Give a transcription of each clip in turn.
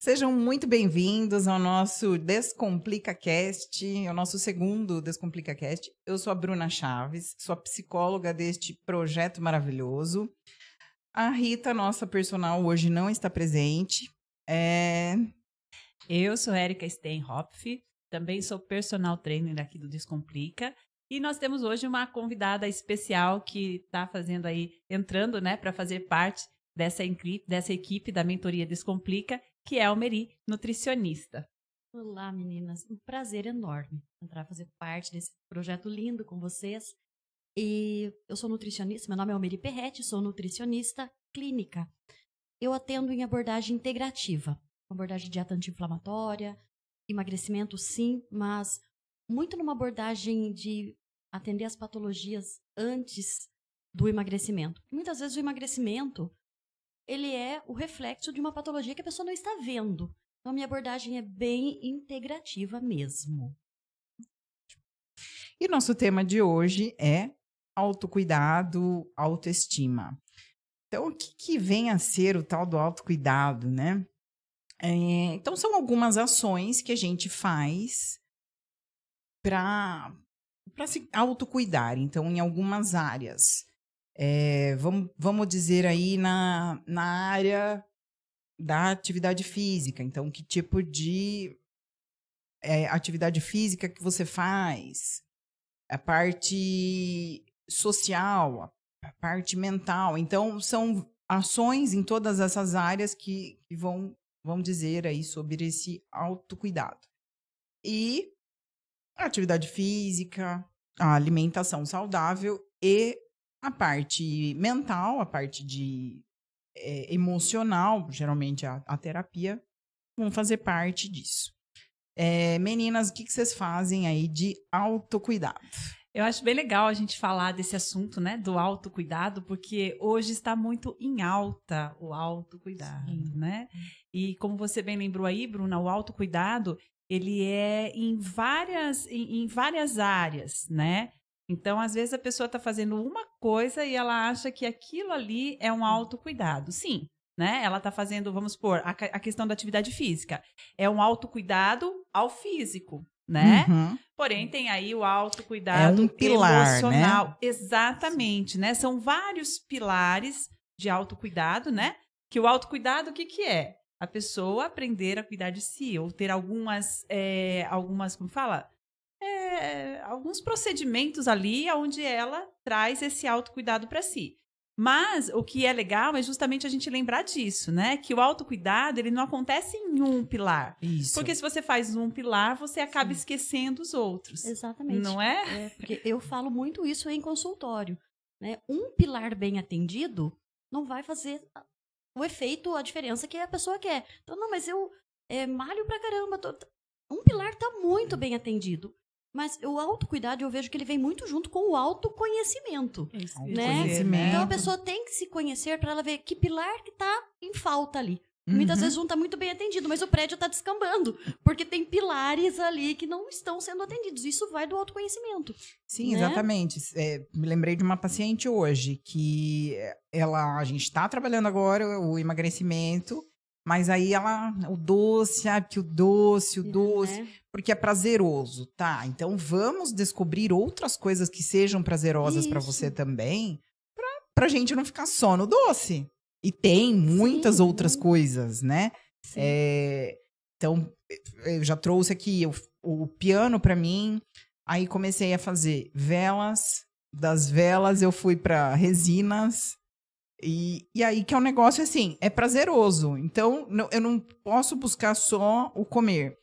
Sejam muito bem-vindos ao nosso Descomplica Cast, ao nosso segundo Descomplica Cast. Eu sou a Bruna Chaves, sou a psicóloga deste projeto maravilhoso. A Rita, nossa personal, hoje não está presente. Eu sou Érica Steinhopf, também sou personal trainer aqui do Descomplica. E nós temos hoje uma convidada especial que está entrando, né, para fazer parte dessa equipe da mentoria Descomplica, que é a Almeri, nutricionista. Olá, meninas. Um prazer enorme entrar fazer parte desse projeto lindo com vocês. E eu sou nutricionista, meu nome é Almeri Perretti, sou nutricionista clínica. Eu atendo em abordagem integrativa, abordagem de dieta anti-inflamatória, emagrecimento sim, mas muito numa abordagem de atender as patologias antes do emagrecimento. Muitas vezes o emagrecimento ele é o reflexo de uma patologia que a pessoa não está vendo. Então, a minha abordagem é bem integrativa mesmo. E nosso tema de hoje é autocuidado, autoestima. Então, o que vem a ser o tal do autocuidado, né? Então, são algumas ações que a gente faz para se autocuidar. Então, em algumas áreas. Vamos dizer aí na área da atividade física. Então, que tipo de atividade física que você faz? A parte social, a parte mental. Então, são ações em todas essas áreas que vão dizer aí sobre esse autocuidado. E a atividade física, a alimentação saudável e a parte mental, a parte emocional, geralmente a terapia, vão fazer parte disso. Meninas, o que vocês fazem aí de autocuidado? Eu acho bem legal a gente falar desse assunto, né, do autocuidado, porque hoje está muito em alta o autocuidado, né? E como você bem lembrou aí, Bruna, o autocuidado, ele é em várias áreas, né? Então, às vezes, a pessoa está fazendo uma coisa e ela acha que aquilo ali é um autocuidado. Sim, né? Ela está fazendo, vamos supor, a questão da atividade física. É um autocuidado ao físico, né? Uhum. Porém, tem aí o autocuidado um pilar, emocional. Né? Exatamente, né? São vários pilares de autocuidado, né? Que o autocuidado, o que é? A pessoa aprender a cuidar de si, ou ter algumas como fala? Alguns procedimentos ali onde ela traz esse autocuidado para si. Mas o que é legal é justamente a gente lembrar disso, né? Que o autocuidado, ele não acontece em um pilar. Isso. Porque se você faz um pilar, você acaba esquecendo os outros. Exatamente. Não é? Porque eu falo muito isso em consultório, né? Um pilar bem atendido não vai fazer o efeito, a diferença que a pessoa quer. Então, não, mas eu malho pra caramba. Um pilar tá muito bem atendido. Mas o autocuidado, eu vejo que ele vem muito junto com o autoconhecimento. Né? Então, a pessoa tem que se conhecer para ela ver que pilar que tá em falta ali. Muitas vezes um tá muito bem atendido, mas o prédio tá descambando. Porque tem pilares ali que não estão sendo atendidos. Isso vai do autoconhecimento. Sim, né? Exatamente. Me lembrei de uma paciente hoje que a gente está trabalhando agora o emagrecimento, mas aí o doce, que o doce, Né? porque é prazeroso, tá? Então vamos descobrir outras coisas que sejam prazerosas para você também, pra gente não ficar só no doce. E tem muitas outras coisas, né? Então, eu já trouxe aqui o piano para mim, aí comecei a fazer velas, das velas eu fui para resinas, e aí que é um negócio assim, é prazeroso. Então, eu não posso buscar só o comer.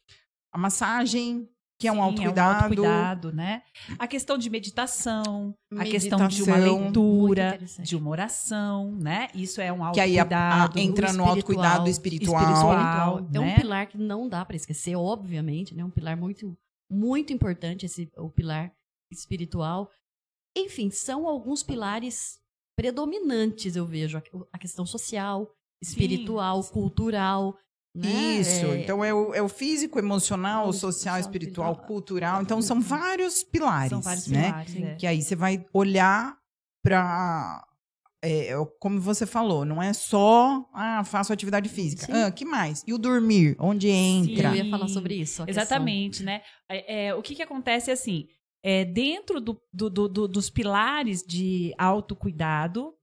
A massagem, que é um autocuidado. É um autocuidado, né? A questão de meditação, a questão de uma leitura, de uma oração, né? Isso é um autocuidado. Que aí entra no autocuidado espiritual. É um pilar que não dá para esquecer, obviamente, né? Um pilar muito, muito importante, o pilar espiritual. Enfim, são alguns pilares predominantes, eu vejo. A questão social, espiritual, cultural. Né? Isso, então é o físico, emocional, social, espiritual, cultural. Então são vários pilares, São vários né? pilares, Que aí você vai olhar para como você falou, não é só, faço atividade física. Que mais? E o dormir? Onde entra? Eu ia falar sobre isso. Exatamente, né? O que acontece assim, dentro dos pilares de autocuidado,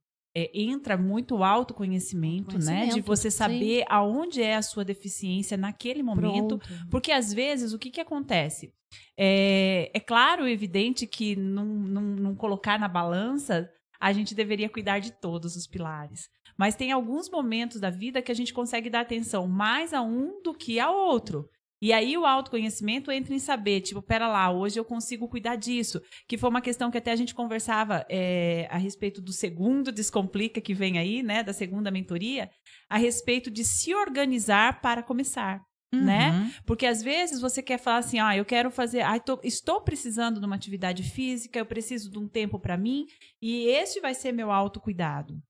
entra muito o autoconhecimento, né? De você saber aonde é a sua deficiência naquele momento. Pronto. Porque, às vezes, o que acontece? É claro, evidente que não colocar na balança, a gente deveria cuidar de todos os pilares. Mas tem alguns momentos da vida que a gente consegue dar atenção mais a um do que ao outro. E aí o autoconhecimento entra em saber, tipo, pera lá, hoje eu consigo cuidar disso. Que foi uma questão que até a gente conversava a respeito do segundo Descomplica que vem aí, né, da segunda mentoria, a respeito de se organizar para começar. Né? Porque às vezes você quer falar assim, eu quero fazer, estou precisando de uma atividade física, eu preciso de um tempo para mim, e esse vai ser meu autocuidado.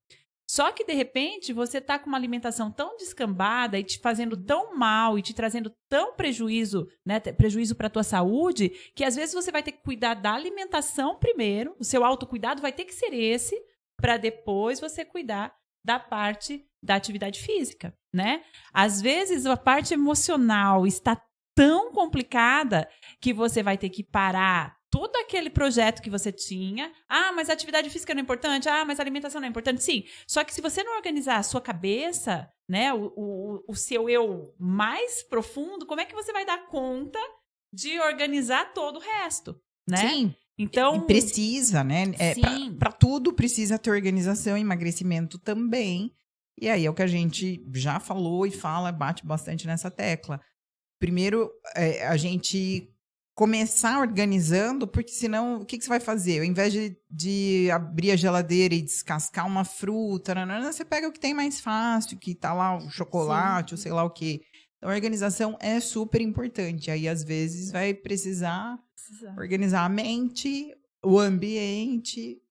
Só que, de repente, você está com uma alimentação tão descambada e te fazendo tão mal e te trazendo tão prejuízo, né, prejuízo para a tua saúde, que às vezes você vai ter que cuidar da alimentação primeiro, o seu autocuidado vai ter que ser esse, para depois você cuidar da parte da atividade física, né? Às vezes, a parte emocional está tão complicada que você vai ter que parar todo aquele projeto que você tinha. Mas a atividade física não é importante? Mas a alimentação não é importante? Sim. Só que se você não organizar a sua cabeça, né, o seu eu mais profundo, como é que você vai dar conta de organizar todo o resto, né? Sim. Então, e precisa, né? Para tudo precisa ter organização, emagrecimento também. E aí é o que a gente já falou e fala, bate bastante nessa tecla. Primeiro, a gente começar organizando, porque senão, o que você vai fazer? Ao invés de abrir a geladeira e descascar uma fruta, você pega o que tem mais fácil, que tá lá o chocolate, ou sei lá o quê. Então, a organização é super importante. Aí, às vezes, vai precisar organizar a mente, o ambiente,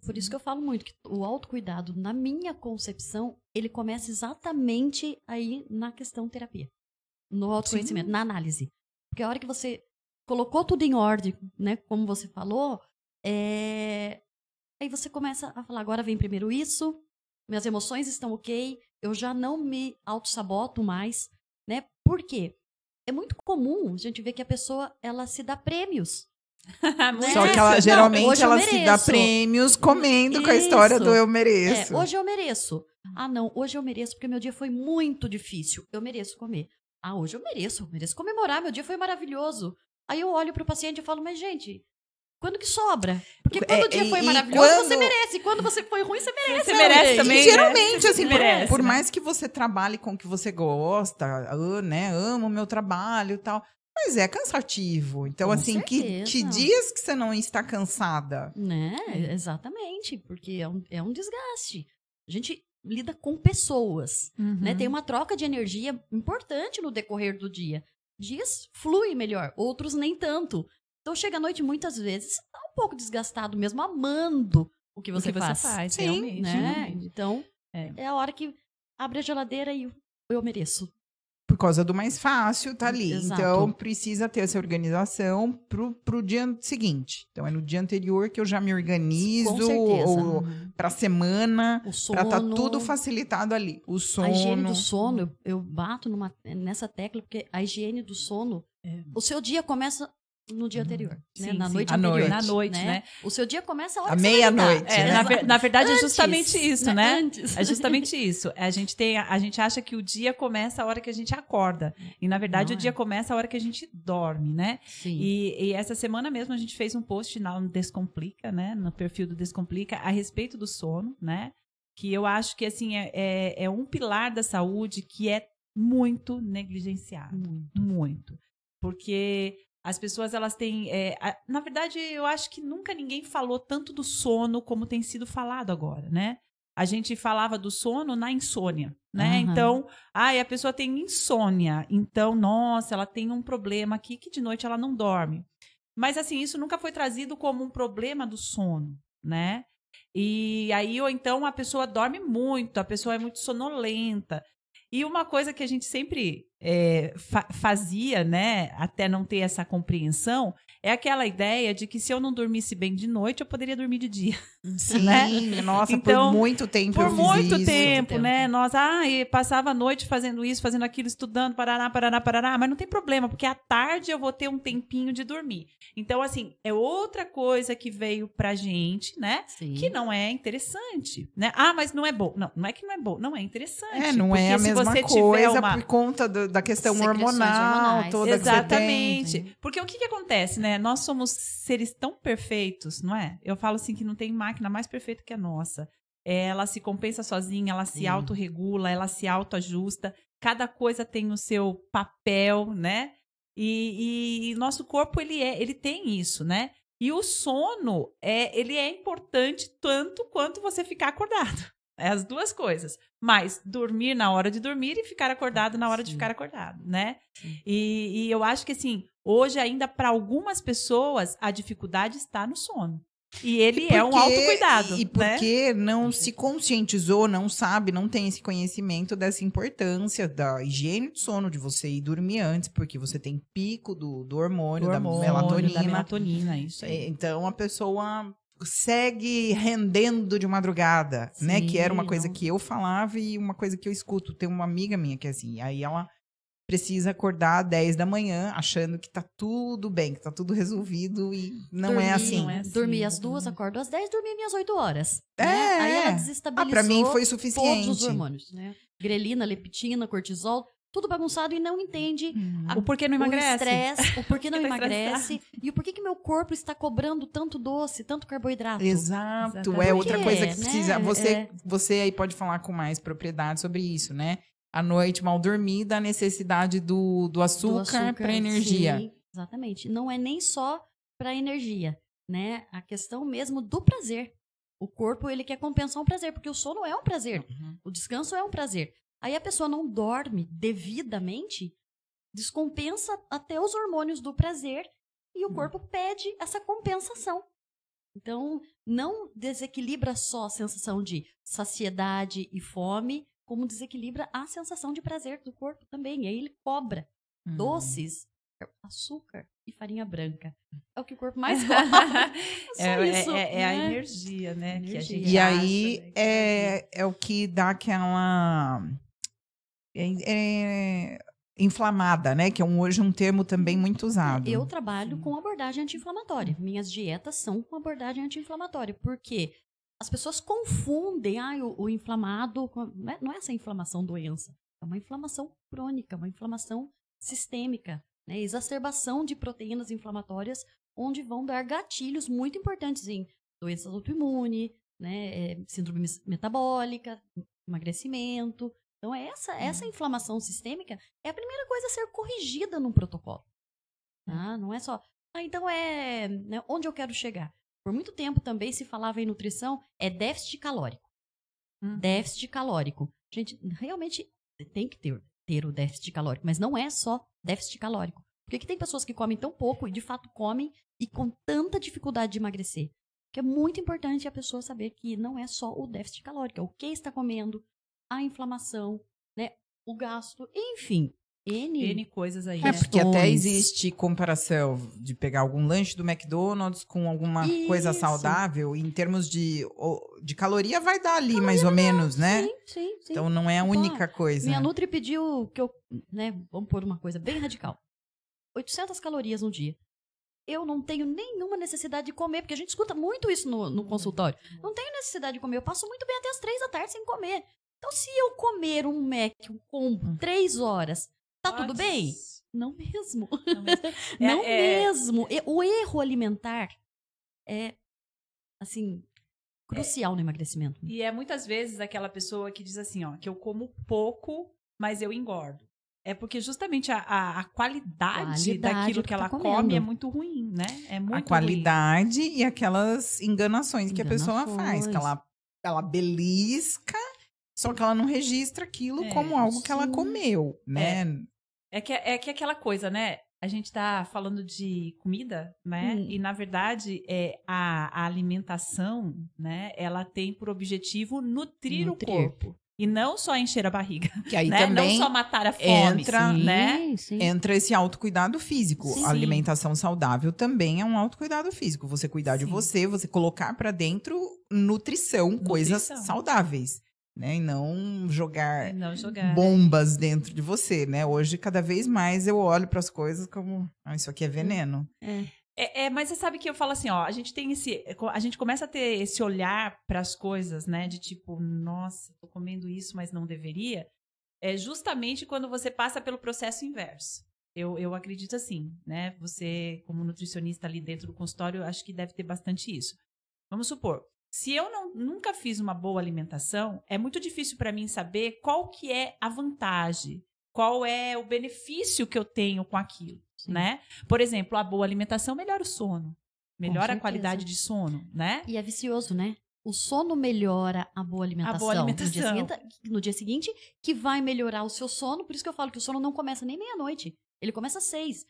por isso que eu falo muito que o autocuidado, na minha concepção, ele começa exatamente aí na questão terapia. No autoconhecimento, na análise. Porque a hora que você colocou tudo em ordem, né, como você falou, aí você começa a falar, agora vem primeiro isso, minhas emoções estão ok, eu já não me auto-saboto mais, né? Por quê? É muito comum a gente ver que a pessoa, ela se dá prêmios. Né? Só que ela geralmente ela se dá prêmios comendo com a história do eu mereço. Hoje eu mereço. Não, hoje eu mereço porque meu dia foi muito difícil. Eu mereço comer. Hoje eu mereço comemorar, meu dia foi maravilhoso. Aí eu olho pro paciente e falo, mas gente, quando que sobra? Porque quando o dia foi maravilhoso, você merece. Quando você foi ruim, você merece. Você merece também. E geralmente, assim, merece, por mais que você trabalhe com o que você gosta, né, amo o meu trabalho e tal, mas é cansativo. Então, assim, que dias que você não está cansada? Né, exatamente, porque é um desgaste. A gente lida com pessoas, né? Tem uma troca de energia importante no decorrer do dia. Dias fluem melhor, outros nem tanto. Então, chega à noite, muitas vezes, tá um pouco desgastado mesmo, amando o que você faz. Sim, realmente, né? realmente. Então, é a hora que abre a geladeira e eu mereço. Por causa do mais fácil, tá ali. Exato. Então, precisa ter essa organização pro dia seguinte. Então, é no dia anterior que eu já me organizo, ou pra semana, pra estar tudo facilitado ali. O sono. A higiene do sono, eu bato nessa tecla, porque a higiene do sono, o seu dia começa no dia anterior, né? Na noite anterior. Na noite, né? O seu dia começa a hora à meia-noite. Na verdade, antes, é justamente isso, né? Antes. É justamente isso. A gente acha que o dia começa a hora que a gente acorda. E, na verdade, o dia começa a hora que a gente dorme, né? Sim. E essa semana mesmo a gente fez um post no Descomplica, né? No perfil do Descomplica, a respeito do sono, né? Que eu acho que, assim, é um pilar da saúde que é muito negligenciado. Muito. Porque as pessoas, elas têm... na verdade, eu acho que nunca ninguém falou tanto do sono como tem sido falado agora, né? A gente falava do sono na insônia, né? Então, a pessoa tem insônia. Então, nossa, ela tem um problema aqui que de noite ela não dorme. Mas, assim, isso nunca foi trazido como um problema do sono, né? E aí, ou então, a pessoa dorme muito, a pessoa é muito sonolenta. E uma coisa que a gente sempre fazia, né, até não ter essa compreensão, é aquela ideia de que se eu não dormisse bem de noite, eu poderia dormir de dia. Sim, né? Nossa, Então, por muito tempo por eu fiz muito isso. tempo, né? Nós passava a noite fazendo isso, fazendo aquilo, estudando, parará, mas não tem problema, porque à tarde eu vou ter um tempinho de dormir. Então, assim, é outra coisa que veio pra gente, né? Sim. Que não é interessante, né? Mas não é bom. Não, não é que não é bom, não é interessante. Não é a mesma coisa por conta da questão hormonal, toda exatamente. Que você tem. Porque o que acontece, né? Nós somos seres tão perfeitos, não é? Eu falo assim que não tem máquina mais perfeita que a nossa. Ela se compensa sozinha, ela se autorregula, ela se autoajusta. Cada coisa tem o seu papel, né? E nosso corpo, ele tem isso, né? E o sono, ele é importante tanto quanto você ficar acordado. É as duas coisas. Mas dormir na hora de dormir e ficar acordado na hora de ficar acordado, né? E eu acho que, assim, hoje ainda para algumas pessoas a dificuldade está no sono. E ele é um autocuidado. E porque não se conscientizou, não sabe, não tem esse conhecimento dessa importância da higiene do sono, de você ir dormir antes, porque você tem pico do hormônio, da melatonina. Da melatonina, isso aí. Então a pessoa segue rendendo de madrugada, né? Que era uma coisa que eu falava e uma coisa que eu escuto. Tem uma amiga minha que é assim, aí ela precisa acordar às 10 da manhã, achando que tá tudo bem, que tá tudo resolvido e não é assim. Dormi às 2, acordo às 10, dormi minhas 8 horas. Né? É. Aí ela desestabilizou pra mim foi suficiente. todos os hormônios, né? Grelina, leptina, cortisol, tudo bagunçado e não entende o porquê não emagrece. O estresse, o porquê não emagrece e o porquê que meu corpo está cobrando tanto doce, tanto carboidrato. Exato. É outra coisa que precisa. Você aí pode falar com mais propriedade sobre isso, né? À noite, mal dormida, a necessidade do açúcar para energia. Sim, exatamente. Não é nem só para energia, né? A questão mesmo do prazer. O corpo, ele quer compensar um prazer, porque o sono é um prazer. O descanso é um prazer. Aí a pessoa não dorme devidamente, descompensa até os hormônios do prazer e o corpo pede essa compensação. Então, não desequilibra só a sensação de saciedade e fome, como desequilibra a sensação de prazer do corpo também. E aí ele cobra doces, açúcar e farinha branca. É o que o corpo mais gosta. É a energia, né? Que a gente e aí é o que dá aquela inflamada, né? Que é hoje um termo também muito usado. Eu trabalho com abordagem anti-inflamatória. Minhas dietas são com abordagem anti-inflamatória. Porque as pessoas confundem o inflamado. Não é essa inflamação doença. É uma inflamação crônica, uma inflamação sistêmica. Né? Exacerbação de proteínas inflamatórias, onde vão dar gatilhos muito importantes em doenças autoimunes, né? Síndrome metabólica, emagrecimento. Então, essa inflamação sistêmica é a primeira coisa a ser corrigida num protocolo. Tá? Não é só, então né, onde eu quero chegar? Por muito tempo também se falava em nutrição, déficit calórico. Déficit calórico. Gente, realmente tem que ter o déficit calórico, mas não é só déficit calórico. Porque que tem pessoas que comem tão pouco e de fato comem e com tanta dificuldade de emagrecer. Que é muito importante a pessoa saber que não é só o déficit calórico, é o que está comendo, a inflamação, né, o gasto, enfim, N coisas aí. Porque até existe comparação de pegar algum lanche do McDonald's com alguma coisa saudável, em termos de caloria vai dar ali mais ou menos, né? Sim. Então não é a única coisa. Minha Nutri pediu que eu, né, vamos pôr uma coisa bem radical, 800 calorias no dia. Eu não tenho nenhuma necessidade de comer, porque a gente escuta muito isso no consultório. Não tenho necessidade de comer, eu passo muito bem até as 3 da tarde sem comer. Então, se eu comer um Mac, um combo, 3 horas, tá tudo bem? Não mesmo. Não mesmo. O erro alimentar é, assim, crucial no emagrecimento. E é muitas vezes aquela pessoa que diz assim, ó, que eu como pouco, mas eu engordo. É porque justamente a qualidade daquilo que ela come é muito ruim, né? É muito ruim. A qualidade e aquelas enganações que a pessoa faz, que ela belisca, só que ela não registra aquilo como algo que ela comeu, né? É que aquela coisa, né? A gente tá falando de comida, né? E, na verdade, a alimentação, né? Ela tem por objetivo nutrir o corpo. E não só encher a barriga, Que aí né? também Não só matar a fome, entra, né? Sim. entra esse autocuidado físico. Sim. A alimentação saudável também é um autocuidado físico. Você cuidar de Sim. você colocar pra dentro nutrição, coisas saudáveis, né? E não jogar Não jogar. bombas dentro de você, né? Hoje, cada vez mais, eu olho para as coisas como, isso aqui é veneno. Mas você sabe que eu falo assim, ó, a gente começa a ter esse olhar para as coisas, né, de tipo, nossa, tô comendo isso, mas não deveria, é justamente quando você passa pelo processo inverso. Eu acredito assim, né, você como nutricionista ali dentro do consultório, acho que deve ter bastante isso. Vamos supor, se eu nunca fiz uma boa alimentação, é muito difícil para mim saber qual que é a vantagem, qual é o benefício que eu tenho com aquilo. Né? Por exemplo, a boa alimentação melhora o sono, melhora a qualidade de sono, né? E é vicioso, né? O sono melhora a boa alimentação. A boa alimentação. No dia seguinte, que vai melhorar o seu sono. Por isso que eu falo que o sono não começa nem meia-noite. Ele começa às 6.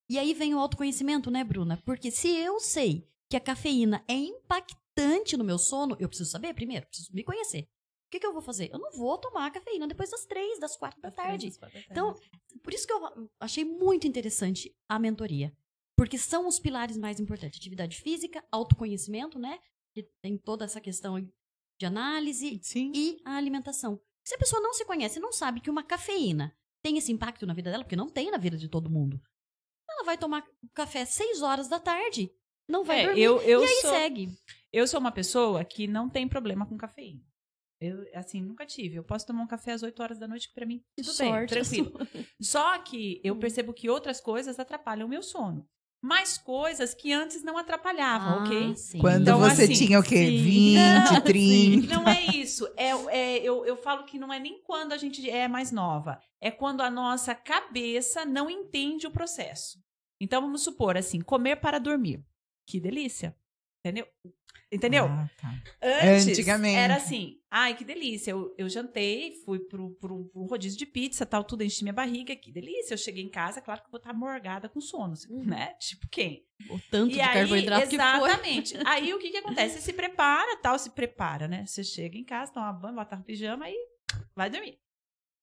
E aí vem o autoconhecimento, né, Bruna? Porque se eu sei que a cafeína é impactante no meu sono, eu preciso saber primeiro, preciso me conhecer. O que eu vou fazer? Eu não vou tomar cafeína depois das 3, das 4 da tarde. Então, por isso que eu achei muito interessante a mentoria. Porque são os pilares mais importantes. Atividade física, autoconhecimento, né? Que tem toda essa questão de análise. Sim. E a alimentação. Se a pessoa não se conhece, não sabe que uma cafeína tem esse impacto na vida dela, porque não tem na vida de todo mundo. Ela vai tomar café às 6 horas da tarde. Não vai dormir. E aí segue. Eu sou uma pessoa que não tem problema com cafeína. Eu, assim, nunca tive. Eu posso tomar um café às 8 horas da noite, que pra mim, tudo bem, tranquilo. Só que eu percebo que outras coisas atrapalham o meu sono. Mais coisas que antes não atrapalhavam, ok? Sim. Quando Então, você assim, tinha o quê? sim. 20, 30. Não é isso. Eu falo que não é nem quando a gente é mais nova. É quando a nossa cabeça não entende o processo. Então, vamos supor, assim, comer para dormir. Que delícia. Entendeu? Ah, tá. Antes, Antigamente. era assim, ai, que delícia, eu jantei, fui pro rodízio de pizza, tal, tudo, enchi minha barriga, que delícia, eu cheguei em casa, claro que eu vou estar morgada com sono, né? Tipo, quem? O tanto de carboidrato exatamente. Aí, o que acontece? Você se prepara, né? Você chega em casa, toma banho, bota no pijama e vai dormir.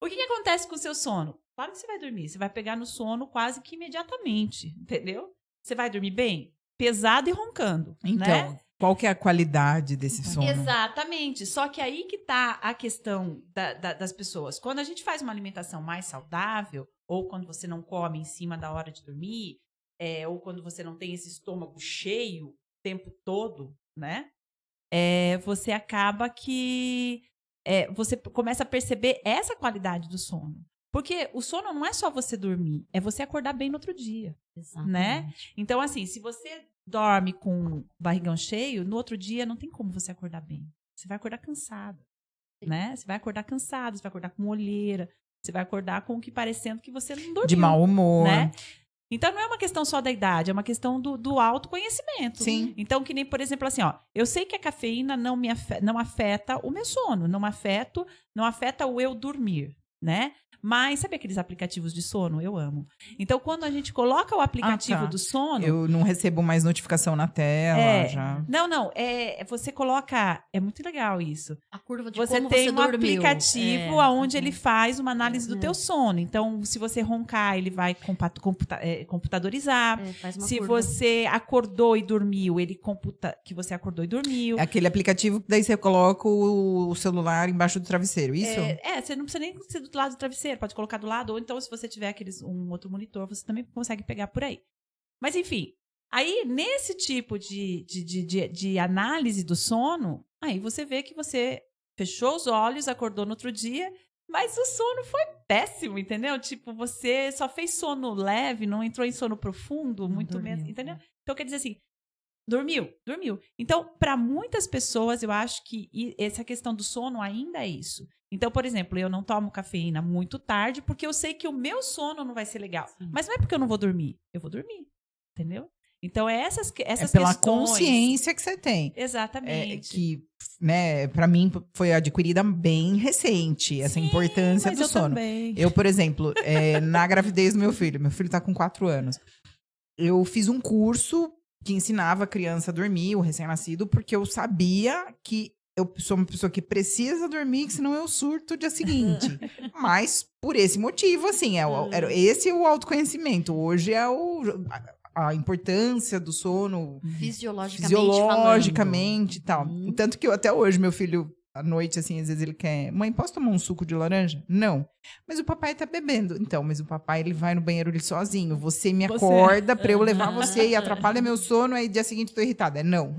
O que acontece com o seu sono? Claro que você vai dormir, você vai pegar no sono quase que imediatamente, entendeu? Você vai dormir bem? Pesado e roncando, Então, né? qual que é a qualidade desse sono? Exatamente. Só que aí que tá a questão das pessoas. Quando a gente faz uma alimentação mais saudável, ou quando você não come em cima da hora de dormir, ou quando você não tem esse estômago cheio o tempo todo, né? Você acaba que você começa a perceber essa qualidade do sono. Porque o sono não é só você dormir, é você acordar bem no outro dia. Exatamente. Né? Então, assim, se você dorme com barrigão cheio, no outro dia não tem como você acordar bem. Você vai acordar cansado, né? Você vai acordar cansado, você vai acordar com olheira, você vai acordar com o que parecendo que você não dormiu. De mau humor. Né? Então, não é uma questão só da idade, é uma questão do autoconhecimento. Sim. Então, que nem, por exemplo, assim, ó, eu sei que a cafeína não afeta o meu sono, não afeta o eu dormir, né? Mas sabe aqueles aplicativos de sono? Eu amo. Então, quando a gente coloca o aplicativo do sono... Eu não recebo mais notificação na tela, já... Não. Você coloca... É muito legal isso. A curva de você como tem você um dormiu. aplicativo onde ele faz uma análise do teu sono. Então, se você roncar, ele vai computadorizar. Faz uma se curva. você acordou e dormiu, ele computa que você acordou e dormiu. É aquele aplicativo que daí você coloca o celular embaixo do travesseiro, isso? Você não precisa nem ser do lado do travesseiro, pode colocar do lado, ou então se você tiver um outro monitor, você também consegue pegar por aí. Mas enfim, aí nesse tipo de análise do sono, aí você vê que você fechou os olhos, acordou no outro dia, mas o sono foi péssimo, entendeu? Tipo, você só fez sono leve, não entrou em sono profundo, muito menos, entendeu? Então quer dizer assim, dormiu. Então, para muitas pessoas, eu acho que essa questão do sono ainda é isso. Então, por exemplo, eu não tomo cafeína muito tarde porque eu sei que o meu sono não vai ser legal. Sim. Mas não é porque eu não vou dormir. Eu vou dormir, entendeu? Então, essas pela questões... consciência que você tem. Exatamente. Que, né, pra mim foi adquirida bem recente, essa importância do sono. Também. Eu, por exemplo, na gravidez do meu filho tá com 4 anos, eu fiz um curso que ensinava a criança a dormir, o recém-nascido, porque eu sabia que eu sou uma pessoa que precisa dormir, que senão eu surto o dia seguinte. Mas por esse motivo, assim, esse é o autoconhecimento. Hoje é a importância do sono fisiologicamente e tal. Tanto que até hoje, meu filho, à noite, assim, às vezes ele quer... Mãe, posso tomar um suco de laranja? Não. Mas o papai tá bebendo. Então, mas o papai, ele vai no banheiro ele sozinho. Você me acorda pra eu levar você e atrapalha meu sono, aí dia seguinte eu tô irritada. Não.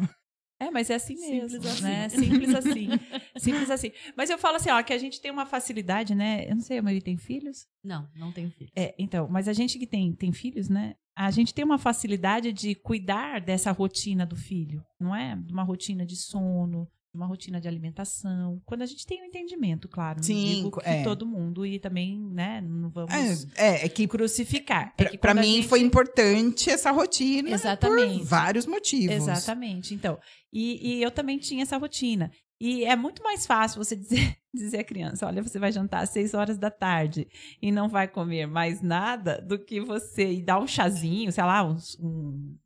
Mas é assim mesmo, né? Simples assim. Simples assim. Mas eu falo assim, ó, que a gente tem uma facilidade, né? Eu não sei, a Maria tem filhos? Não tenho filhos. Então, mas a gente que tem filhos, né? A gente tem uma facilidade de cuidar dessa rotina do filho, não é? De uma rotina de sono, de uma rotina de alimentação. Quando a gente tem um entendimento, claro. Sim, não digo que todo mundo e também, né? Não vamos que crucificar. Para mim foi importante essa rotina. Exatamente. Por vários motivos. Exatamente. Então, e eu também tinha essa rotina. E é muito mais fácil você dizer à criança, olha, você vai jantar às 6 horas da tarde e não vai comer mais nada, do que você ir dar um chazinho, sei lá, um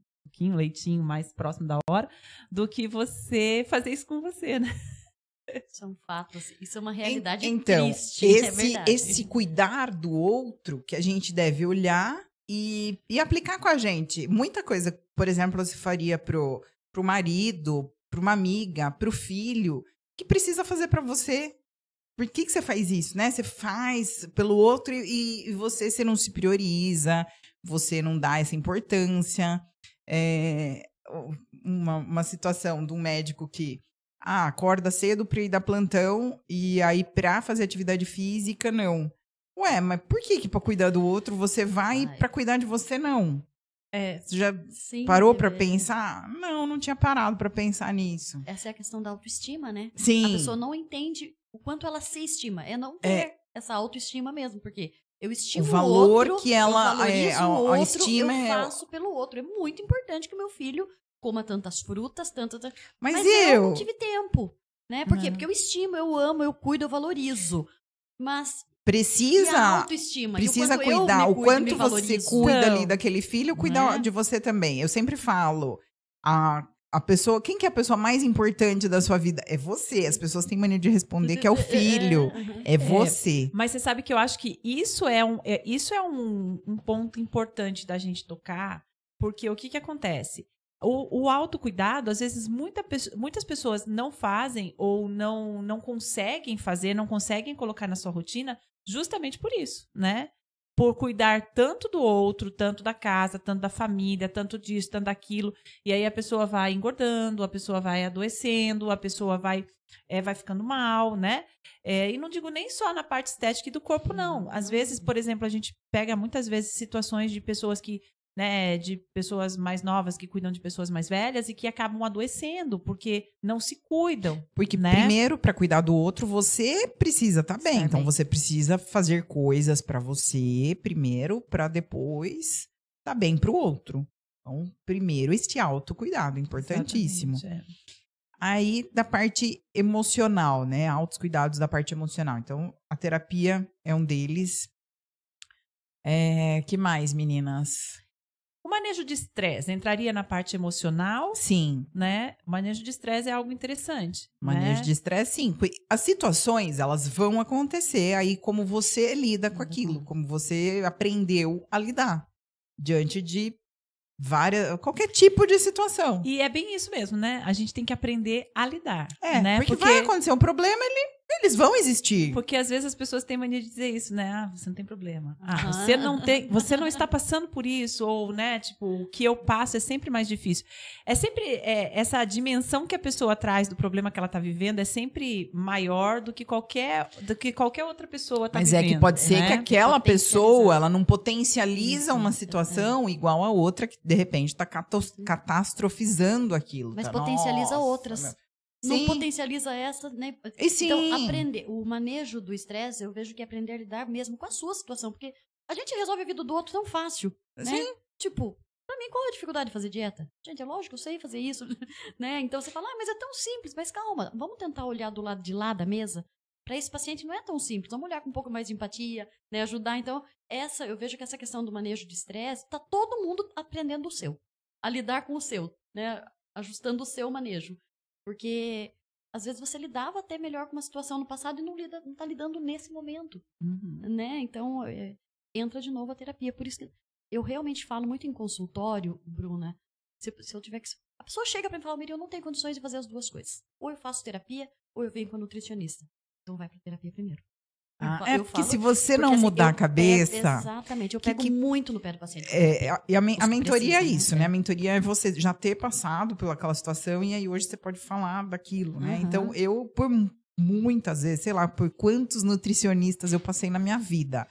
leitinho mais próximo da hora, do que você fazer isso com você, né? Isso é um fato, isso é uma realidade triste. Esse cuidar do outro que a gente deve olhar e aplicar com a gente. Muita coisa, por exemplo, você faria pro marido, para uma amiga, para o filho, que precisa fazer para você. Por que você faz isso, né? Você faz pelo outro e você não se prioriza, você não dá essa importância. Uma situação de um médico que acorda cedo para ir dar plantão e aí para fazer atividade física, não. Ué, mas por que para cuidar do outro você vai e para cuidar de você, não? Você já parou para pensar? Não tinha parado para pensar nisso. Essa é a questão da autoestima, né? Sim. A pessoa não entende o quanto ela se estima. É não ter essa autoestima mesmo, porque eu estimo o valor outro, que ela eu valorizo o outro, estima eu faço pelo outro. É muito importante que o meu filho coma tantas frutas, mas eu não tive tempo, né? Por quê? Porque eu estimo, eu amo, eu cuido, eu valorizo. Mas precisa cuidar. O quanto você cuida ali daquele filho, cuida de você também. Eu sempre falo, a pessoa, quem que é a pessoa mais importante da sua vida? É você. As pessoas têm mania de responder que é o filho. É você. Mas você sabe que eu acho que isso é um ponto importante da gente tocar, porque o que acontece? O autocuidado, às vezes, muitas pessoas não fazem ou não conseguem fazer, não conseguem colocar na sua rotina, justamente por isso, né? Por cuidar tanto do outro, tanto da casa, tanto da família, tanto disso, tanto daquilo. E aí a pessoa vai engordando, a pessoa vai adoecendo, a pessoa vai ficando mal, né? E não digo nem só na parte estética e do corpo, não. Às vezes, por exemplo, a gente pega muitas vezes situações de pessoas que de pessoas mais novas que cuidam de pessoas mais velhas e que acabam adoecendo porque não se cuidam. Porque primeiro, para cuidar do outro, você precisa estar bem. Então, você precisa fazer coisas para você primeiro, para depois estar bem para o outro. Então, primeiro, este autocuidado, importantíssimo. Aí, da parte emocional, né? Altos cuidados da parte emocional. Então, a terapia é um deles. Que mais, meninas? O manejo de estresse entraria na parte emocional? Sim. Né? O manejo de estresse é algo interessante. Manejo de estresse, sim. As situações, elas vão acontecer aí como você lida com aquilo, como você aprendeu a lidar diante de qualquer tipo de situação. E é bem isso mesmo, né? A gente tem que aprender a lidar. Né? Porque vai acontecer um problema, eles vão existir. Porque às vezes as pessoas têm mania de dizer isso, né? Você não tem problema. Você não está passando por isso, ou, né, tipo, o que eu passo é sempre mais difícil. É sempre essa dimensão que a pessoa traz do problema que ela está vivendo é sempre maior do que qualquer outra pessoa está vivendo. Mas é que pode ser que aquela pessoa, ela não potencializa uma situação igual a outra que de repente está catastrofizando aquilo. Mas potencializa outras. Não potencializa essa, né? Então, aprender. O manejo do estresse, eu vejo que é aprender a lidar mesmo com a sua situação. Porque a gente resolve a vida do outro tão fácil, né? Sim. Tipo, pra mim, qual é a dificuldade de fazer dieta? Gente, é lógico, eu sei fazer isso, né? Então, você fala, mas é tão simples. Mas calma, vamos tentar olhar do lado de lá da mesa? Para esse paciente não é tão simples. Vamos olhar com um pouco mais de empatia, né? Ajudar. Então, eu vejo que essa questão do manejo de estresse, tá todo mundo aprendendo o seu. A lidar com o seu, né? Ajustando o seu manejo. Porque às vezes você lidava até melhor com uma situação no passado e não tá lidando nesse momento, né? Então, entra de novo a terapia. Por isso que eu realmente falo muito em consultório, Bruna, se eu tiver que... A pessoa chega pra mim e fala, Miriam, eu não tenho condições de fazer as duas coisas. Ou eu faço terapia, ou eu venho com a nutricionista. Então vai pra terapia primeiro. Porque se você não mudar a cabeça... Exatamente, eu pego muito no pé do paciente. E a mentoria é isso, né? A mentoria é você já ter passado por aquela situação e aí hoje você pode falar daquilo, né? Então, eu, por muitas vezes, sei lá, por quantos nutricionistas eu passei na minha vida.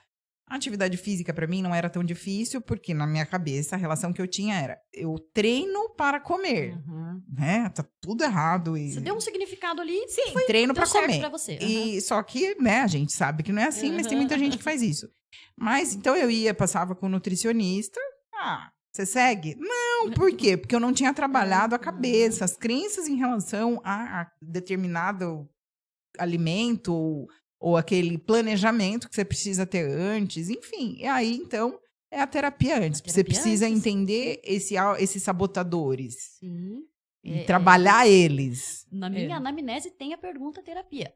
A atividade física, para mim, não era tão difícil, porque na minha cabeça, a relação que eu tinha era, eu treino para comer, né? Tá tudo errado. Você deu um significado ali, sim, treino para comer. Pra você. E só que, né, a gente sabe que não é assim, mas tem muita gente que faz isso. Mas, então, passava com o nutricionista, você segue? Não, por quê? Porque eu não tinha trabalhado a cabeça, as crenças em relação a determinado alimento ou aquele planejamento que você precisa ter antes, enfim. E aí, então, é a terapia antes. Você precisa entender esses sabotadores. Sim. E trabalhar eles. Na minha anamnese tem a pergunta terapia.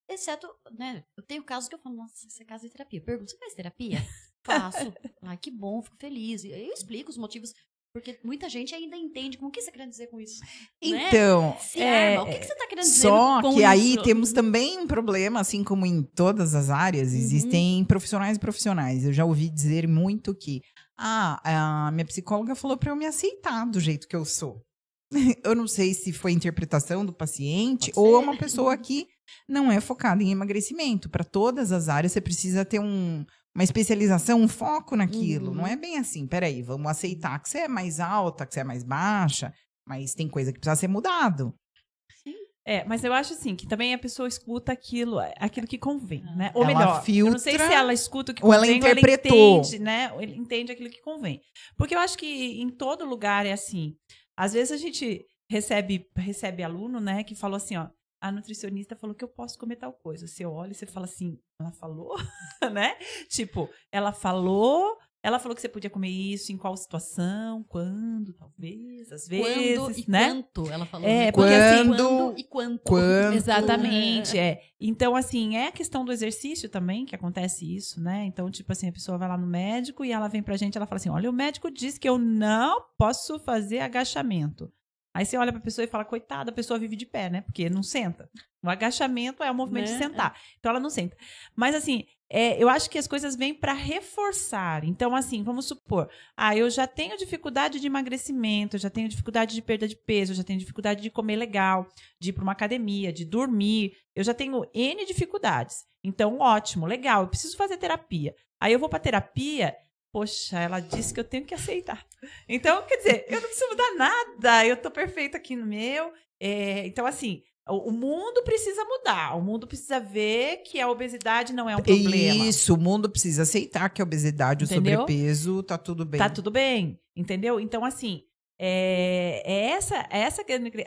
Exceto, né, eu tenho casos que eu falo, nossa, você é casa de terapia. Pergunta, você faz terapia? Faço. Que bom, fico feliz. E aí eu explico os motivos. Porque muita gente ainda entende o que você quer dizer com isso. Então, né? O que você está querendo dizer só com que isso? aí temos também um problema, assim como em todas as áreas, existem profissionais e profissionais. Eu já ouvi dizer muito que a minha psicóloga falou para eu me aceitar do jeito que eu sou. Eu não sei se foi interpretação do paciente ou é uma pessoa que não é focada em emagrecimento. Para todas as áreas, você precisa ter uma especialização, um foco naquilo. Não é bem assim, peraí, vamos aceitar que você é mais alta, que você é mais baixa, mas tem coisa que precisa ser mudado. Mas eu acho assim, que também a pessoa escuta aquilo que convém, né? Ou ela melhor, filtra, eu não sei se ela escuta o que ou convém, ela interpretou. ou ela entende, né? Ou ele entende aquilo que convém. Porque eu acho que em todo lugar é assim. Às vezes a gente recebe aluno, né, que falou assim, a nutricionista falou que eu posso comer tal coisa. Você olha e você fala assim, ela falou, né? Tipo, ela falou que você podia comer isso, em qual situação, quando, talvez, às vezes, quando e né? quanto, ela falou. Porque assim, quando e quanto. Exatamente, Então, assim, é a questão do exercício também, que acontece isso, né? Então, tipo assim, a pessoa vai lá no médico e ela vem pra gente, ela fala assim, olha, o médico disse que eu não posso fazer agachamento. Aí você olha pra pessoa e fala, coitada, a pessoa vive de pé, né? Porque não senta. O agachamento é o movimento de sentar. Então, ela não senta. Mas, assim, eu acho que as coisas vêm para reforçar. Então, assim, vamos supor, eu já tenho dificuldade de emagrecimento, eu já tenho dificuldade de perda de peso, eu já tenho dificuldade de comer legal, de ir para uma academia, de dormir, eu já tenho N dificuldades. Então, ótimo, legal, eu preciso fazer terapia. Aí eu vou para terapia, poxa, ela disse que eu tenho que aceitar. Então, quer dizer, eu não preciso mudar nada, eu tô perfeita aqui no meu. Então, assim, o mundo precisa mudar, o mundo precisa ver que a obesidade não é um problema. Isso, o mundo precisa aceitar que a obesidade, entendeu? O sobrepeso, tá tudo bem. Tá tudo bem, entendeu? Então, assim, essa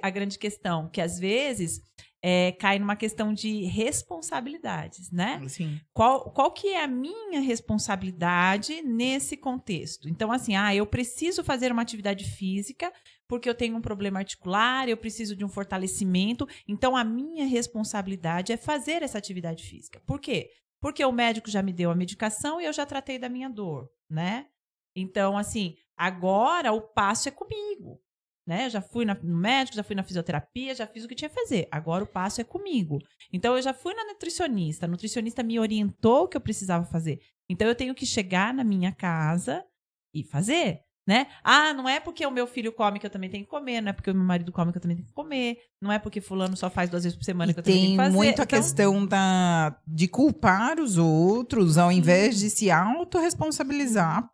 a grande questão, que às vezes cai numa questão de responsabilidades, né? Sim. Qual que é a minha responsabilidade nesse contexto? Então, assim, eu preciso fazer uma atividade física porque eu tenho um problema articular, eu preciso de um fortalecimento. Então, a minha responsabilidade é fazer essa atividade física. Por quê? Porque o médico já me deu a medicação e eu já tratei da minha dor, né? Então, assim, agora o passo é comigo. Né? Já fui no médico, já fui na fisioterapia, já fiz o que tinha que fazer. Agora o passo é comigo. Então, eu já fui na nutricionista. A nutricionista me orientou o que eu precisava fazer. Então, eu tenho que chegar na minha casa e fazer, né? Não é porque o meu filho come que eu também tenho que comer, não é porque o meu marido come que eu também tenho que comer, não é porque fulano só faz 2 vezes por semana que eu também tenho que fazer. Tem muito a questão de culpar os outros, ao invés de se autorresponsabilizar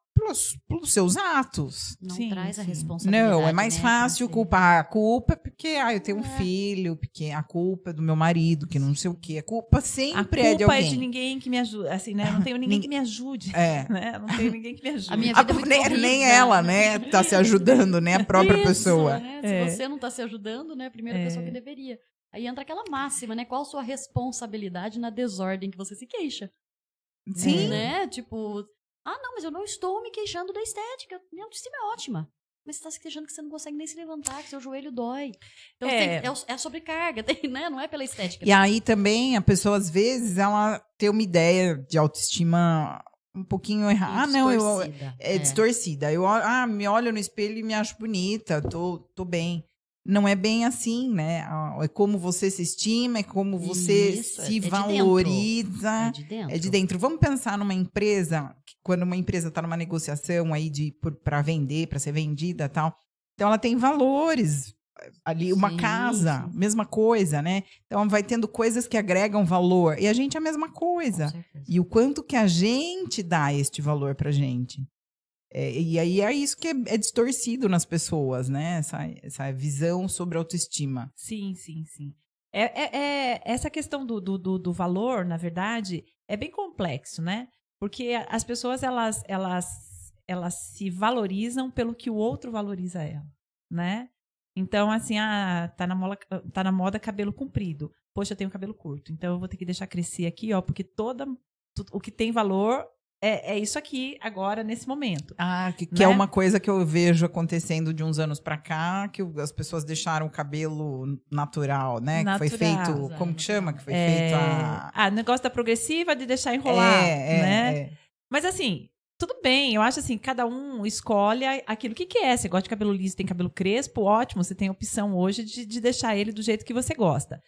pelos seus atos. Não traz a responsabilidade. Não, é mais fácil culpar. A culpa é porque eu tenho um filho, porque a culpa é do meu marido, que não sei o quê. A culpa sempre é de alguém. A culpa é de ninguém que me ajude. Assim, né? Não tenho ninguém que me ajude. Né? Não tenho ninguém que me ajude. A minha vida é muito nem ela, né? Tá se ajudando, né? A própria pessoa. Né? Se você não tá se ajudando, né? A primeira pessoa que deveria. Aí entra aquela máxima, né? Qual a sua responsabilidade na desordem que você se queixa? Sim. Né? Tipo... não, mas eu não estou me queixando da estética. Minha autoestima é ótima. Mas você tá se queixando que você não consegue nem se levantar, que seu joelho dói. Então é a sobrecarga, né? Não é pela estética. E aí também a pessoa, às vezes, ela tem uma ideia de autoestima um pouquinho errada. Distorcida. Eu me olho no espelho e me acho bonita, tô bem. Não é bem assim, né? É como você se estima, é como você se valoriza. É de dentro. Vamos pensar numa empresa, quando uma empresa está numa negociação aí para vender, para ser vendida e tal. Então, ela tem valores. Ali, uma casa, mesma coisa, né? Então, vai tendo coisas que agregam valor. E a gente é a mesma coisa. E o quanto que a gente dá este valor pra gente. E aí é isso que é distorcido nas pessoas, né? Essa visão sobre autoestima. Sim. Essa questão do valor, na verdade, é bem complexo, né? Porque as pessoas, elas se valorizam pelo que o outro valoriza ela, né? Então, assim, tá na moda cabelo comprido. Poxa, eu tenho cabelo curto, então eu vou ter que deixar crescer aqui, ó, porque o que tem valor é isso aqui agora, nesse momento. Que é uma coisa que eu vejo acontecendo de uns anos pra cá, que as pessoas deixaram o cabelo natural, né? Que foi feito, como que chama? Que foi feito negócio da progressiva de deixar enrolar, né? Mas assim, tudo bem, eu acho assim, cada um escolhe aquilo que é. Você gosta de cabelo liso, tem cabelo crespo, ótimo, você tem a opção hoje de deixar ele do jeito que você gosta.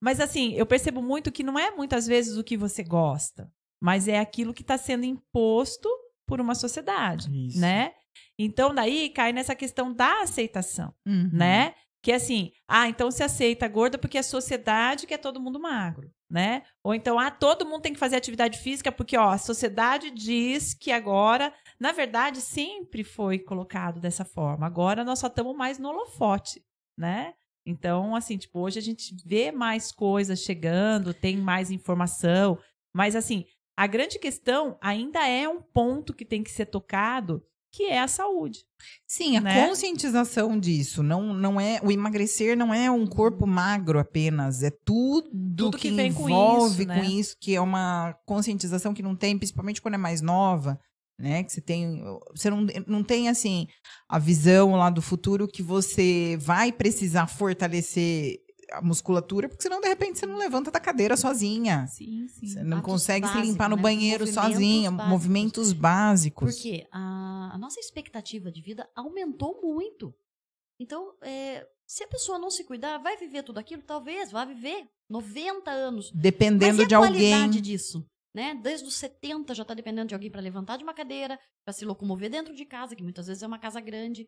Mas assim, eu percebo muito que não é muitas vezes o que você gosta, mas é aquilo que está sendo imposto por uma sociedade, né? Então, daí cai nessa questão da aceitação, né? Que é assim, então se aceita gorda porque a sociedade quer todo mundo magro, né? Ou então, todo mundo tem que fazer atividade física porque, a sociedade diz que agora, na verdade, sempre foi colocado dessa forma. Agora nós só estamos mais no holofote, né? Então, assim, tipo, hoje a gente vê mais coisas chegando, tem mais informação, mas assim, a grande questão ainda é um ponto que tem que ser tocado, que é a saúde. Sim, a conscientização disso. Não é, o emagrecer não é um corpo magro apenas, é tudo que envolve com isso, que é uma conscientização que não tem, principalmente quando é mais nova, né? Que você não tem assim a visão lá do futuro que você vai precisar fortalecer a musculatura, porque senão, de repente, você não levanta da cadeira sozinha. Sim. Você não consegue se limpar no banheiro sozinha. Movimentos básicos. Porque a nossa expectativa de vida aumentou muito. Então, se a pessoa não se cuidar, vai viver tudo aquilo? Talvez, vai viver 90 anos. Dependendo de alguém. Mas e a qualidade disso? Né? Desde os 70 já está dependendo de alguém para levantar de uma cadeira, para se locomover dentro de casa, que muitas vezes é uma casa grande.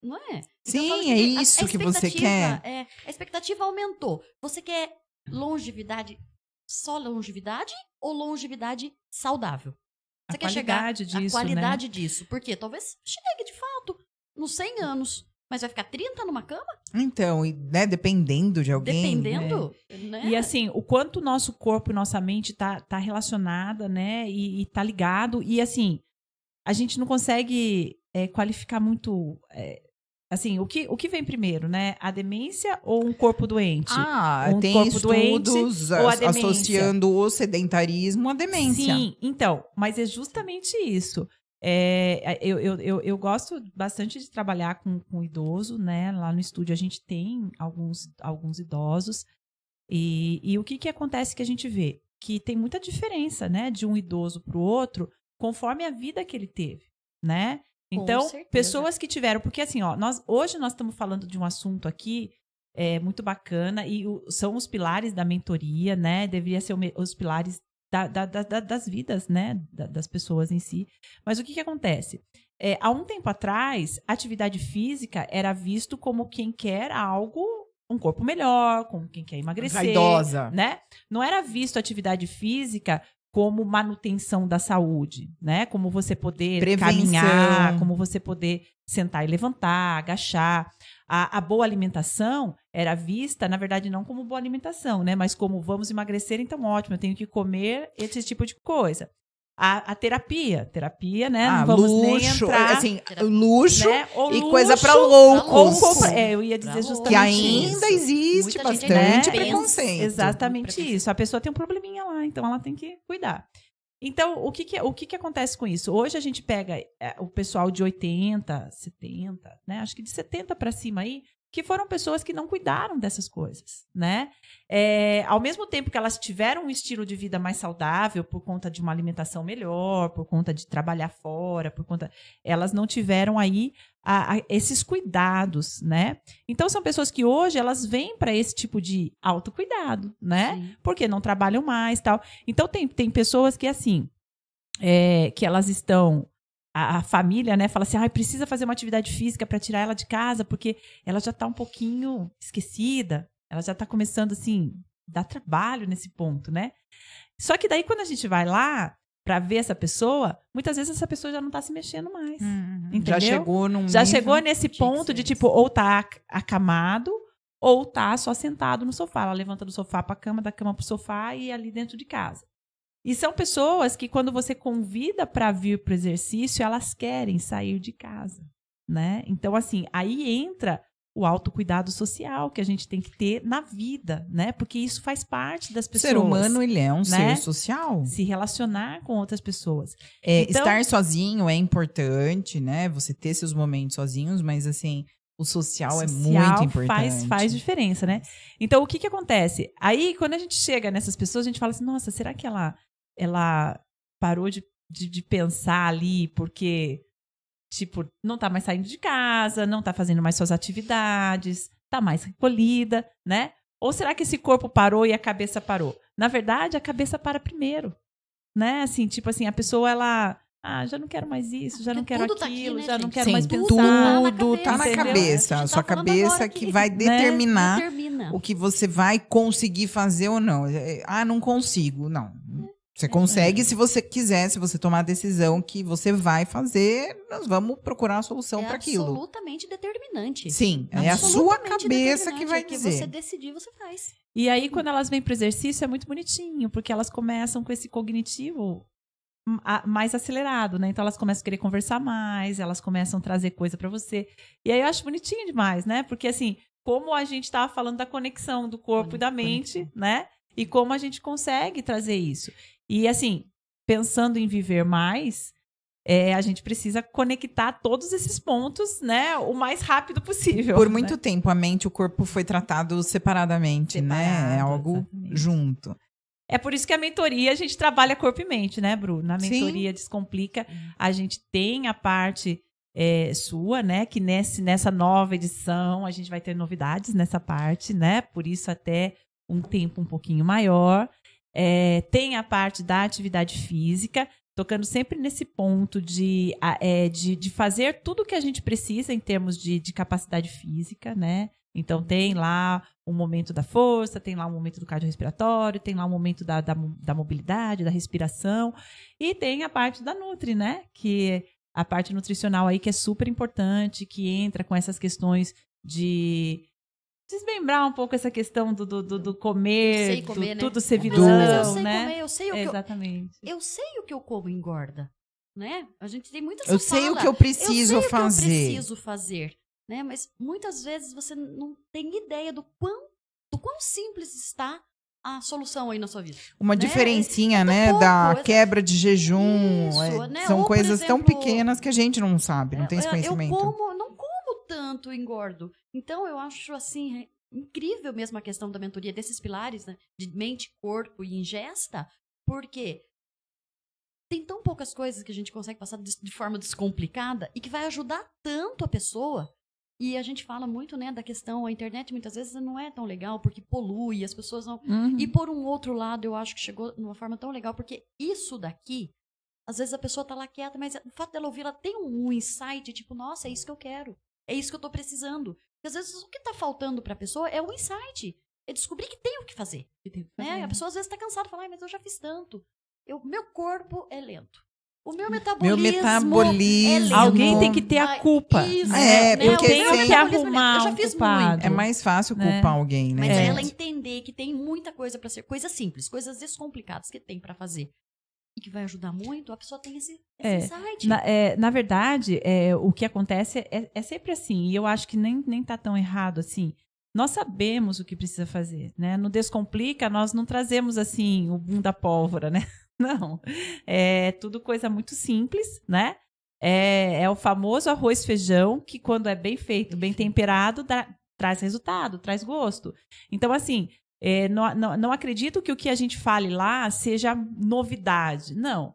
Não é? Sim, então, é isso que você quer. A expectativa aumentou. Você quer longevidade, só longevidade ou longevidade saudável? Você quer chegar à qualidade disso. Porque talvez chegue de fato nos 100 anos. Mas vai ficar 30 numa cama? Então, né, dependendo de alguém. Dependendo, né? E assim, o quanto o nosso corpo e nossa mente tá relacionada, né? E tá ligado. E assim, a gente não consegue qualificar muito... Assim, o que vem primeiro, né? A demência ou um corpo doente? Tem corpo estudos associando o sedentarismo à demência. Sim, então, mas é justamente isso. Eu gosto bastante de trabalhar com idoso, né? Lá no estúdio a gente tem alguns idosos. E o que acontece que a gente vê? Que tem muita diferença, né? De um idoso para o outro, conforme a vida que ele teve, né? Então, pessoas que tiveram... Porque assim, hoje nós estamos falando de um assunto aqui muito bacana e são os pilares da mentoria, né? Deveria ser os pilares das vidas, né? Das pessoas em si. Mas o que acontece? Há um tempo atrás, a atividade física era visto como quem quer um corpo melhor, como quem quer emagrecer. Vaidosa. Né? Não era visto a atividade física como manutenção da saúde, né? Como você poder caminhar, como você poder sentar e levantar, agachar. A boa alimentação era vista, na verdade, não como boa alimentação, né? Mas como vamos emagrecer, então ótimo, eu tenho que comer esse tipo de coisa. A terapia, né? Não vamos luxo, nem entrar... Assim, luxo, né? E coisa para loucos. Eu ia dizer justamente que ainda isso. Existe Muita bastante gente preconceito. Exatamente isso. A pessoa tem um probleminha lá, então ela tem que cuidar. Então, o que acontece com isso? Hoje a gente pega o pessoal de 80, 70, né? Acho que de 70 para cima aí, que foram pessoas que não cuidaram dessas coisas, né? Ao mesmo tempo que elas tiveram um estilo de vida mais saudável por conta de uma alimentação melhor, por conta de trabalhar fora, elas não tiveram aí esses cuidados, né? Então são pessoas que hoje elas vêm para esse tipo de autocuidado, né? Sim. Porque não trabalham mais, tal. Então tem pessoas que assim, que elas estão a família, né, fala assim, precisa fazer uma atividade física para tirar ela de casa, porque ela já está um pouquinho esquecida, ela já está começando, assim, dar trabalho nesse ponto, né? Só que daí, quando a gente vai lá para ver essa pessoa, muitas vezes essa pessoa já não está se mexendo mais, entendeu? Já chegou nesse ponto de, tipo, ou tá acamado, ou tá só sentado no sofá. Ela levanta do sofá para a cama, da cama para o sofá e ali dentro de casa. E são pessoas que, quando você convida para vir para o exercício, elas querem sair de casa, né? Então, assim, aí entra o autocuidado social que a gente tem que ter na vida, né? Porque isso faz parte das pessoas. O ser humano, ele é um né? ser social. Se relacionar com outras pessoas. Então, estar sozinho é importante, né? Você ter seus momentos sozinhos, mas, assim, o social é muito importante. Faz diferença, né? Então, o que acontece? Aí, quando a gente chega nessas pessoas, a gente fala assim, nossa, será que ela parou de pensar ali porque, tipo, não tá mais saindo de casa, não tá fazendo mais suas atividades, tá mais recolhida, né? Ou será que esse corpo parou e a cabeça parou? Na verdade, a cabeça para primeiro, né? Assim, tipo assim, a pessoa, ela... já não quero mais isso, já não quero aquilo, tá aqui, né, já não gente? quero Sim, mais pensar. tudo tá na cabeça. A sua cabeça que vai determinar o que você vai conseguir fazer ou não. Não consigo. Não. Você consegue se você quiser, se você tomar a decisão que você vai fazer, nós vamos procurar a solução para aquilo. É absolutamente determinante. Sim, é a sua cabeça que vai dizer. O que você decidir, você faz. E aí, quando elas vêm para o exercício, é muito bonitinho, porque elas começam com esse cognitivo mais acelerado, né? Então elas começam a querer conversar mais, elas começam a trazer coisa para você. E aí eu acho bonitinho demais, né? Porque assim, como a gente estava falando da conexão do corpo e da mente, né? E como a gente consegue trazer isso. E assim, pensando em viver mais, a gente precisa conectar todos esses pontos, né? O mais rápido possível. Por muito tempo, a mente e o corpo foi tratado separadamente, né? É algo junto. É por isso que a mentoria, a gente trabalha corpo e mente, né, Bru? Na mentoria Descomplica, a gente tem a parte sua, né? Que nessa nova edição, a gente vai ter novidades nessa parte, né? Por isso até um tempo um pouquinho maior. Tem a parte da atividade física, tocando sempre nesse ponto de fazer tudo o que a gente precisa em termos de capacidade física, né? Então, tem lá um momento da força, tem lá um momento do cardiorrespiratório, tem lá um momento da mobilidade, da respiração, e tem a parte da Nutri, né? Que é a parte nutricional aí que é super importante, que entra com essas questões de desmembrar um pouco essa questão do comer, sei comer, tudo né? ser vilão, mas eu sei né? comer, eu sei o que Exatamente. eu sei o que eu como engorda, né? A gente tem muita Eu sei o que eu preciso fazer. Eu sei o que eu preciso fazer, né? Mas muitas vezes você não tem ideia do quão simples está a solução aí na sua vida. Uma né? diferencinha, né? Da quebra de jejum. Isso, né? São Ou, coisas por tão exemplo, pequenas que a gente não sabe, não tem esse conhecimento. Eu não como tanto, engordo. Então, eu acho, assim, incrível mesmo a questão da mentoria desses pilares, né? De mente, corpo e ingesta, porque tem tão poucas coisas que a gente consegue passar de forma descomplicada e que vai ajudar tanto a pessoa. E a gente fala muito, né, da questão, a internet muitas vezes não é tão legal porque polui, as pessoas não... E por um outro lado, eu acho que chegou de uma forma tão legal, porque isso daqui, às vezes a pessoa tá lá quieta, mas o fato dela ouvir, ela tem um insight, tipo, nossa, é isso que eu quero, é isso que eu tô precisando. Porque às vezes o que tá faltando pra pessoa é um insight, é descobrir que tem o que fazer. Né? A pessoa às vezes tá cansada e fala, mas eu já fiz tanto. Meu corpo é lento. O meu metabolismo é lento. Alguém tem que ter a culpa. Isso, porque eu tenho que arrumar eu já fiz culpado. muito. É mais fácil culpar alguém, né? Mas ela entender que tem muita coisa para ser, coisas simples, coisas descomplicadas que tem para fazer. E que vai ajudar muito, a pessoa tem esse insight. Na verdade, o que acontece é sempre assim. E eu acho que nem tá tão errado assim. Nós sabemos o que precisa fazer, né? No Descomplica, nós não trazemos assim o boom da pólvora, né? Não. É tudo coisa muito simples, né? É o famoso arroz feijão, que quando é bem feito, bem temperado, traz resultado, traz gosto. Então, assim, não acredito que o que a gente fale lá seja novidade. Não.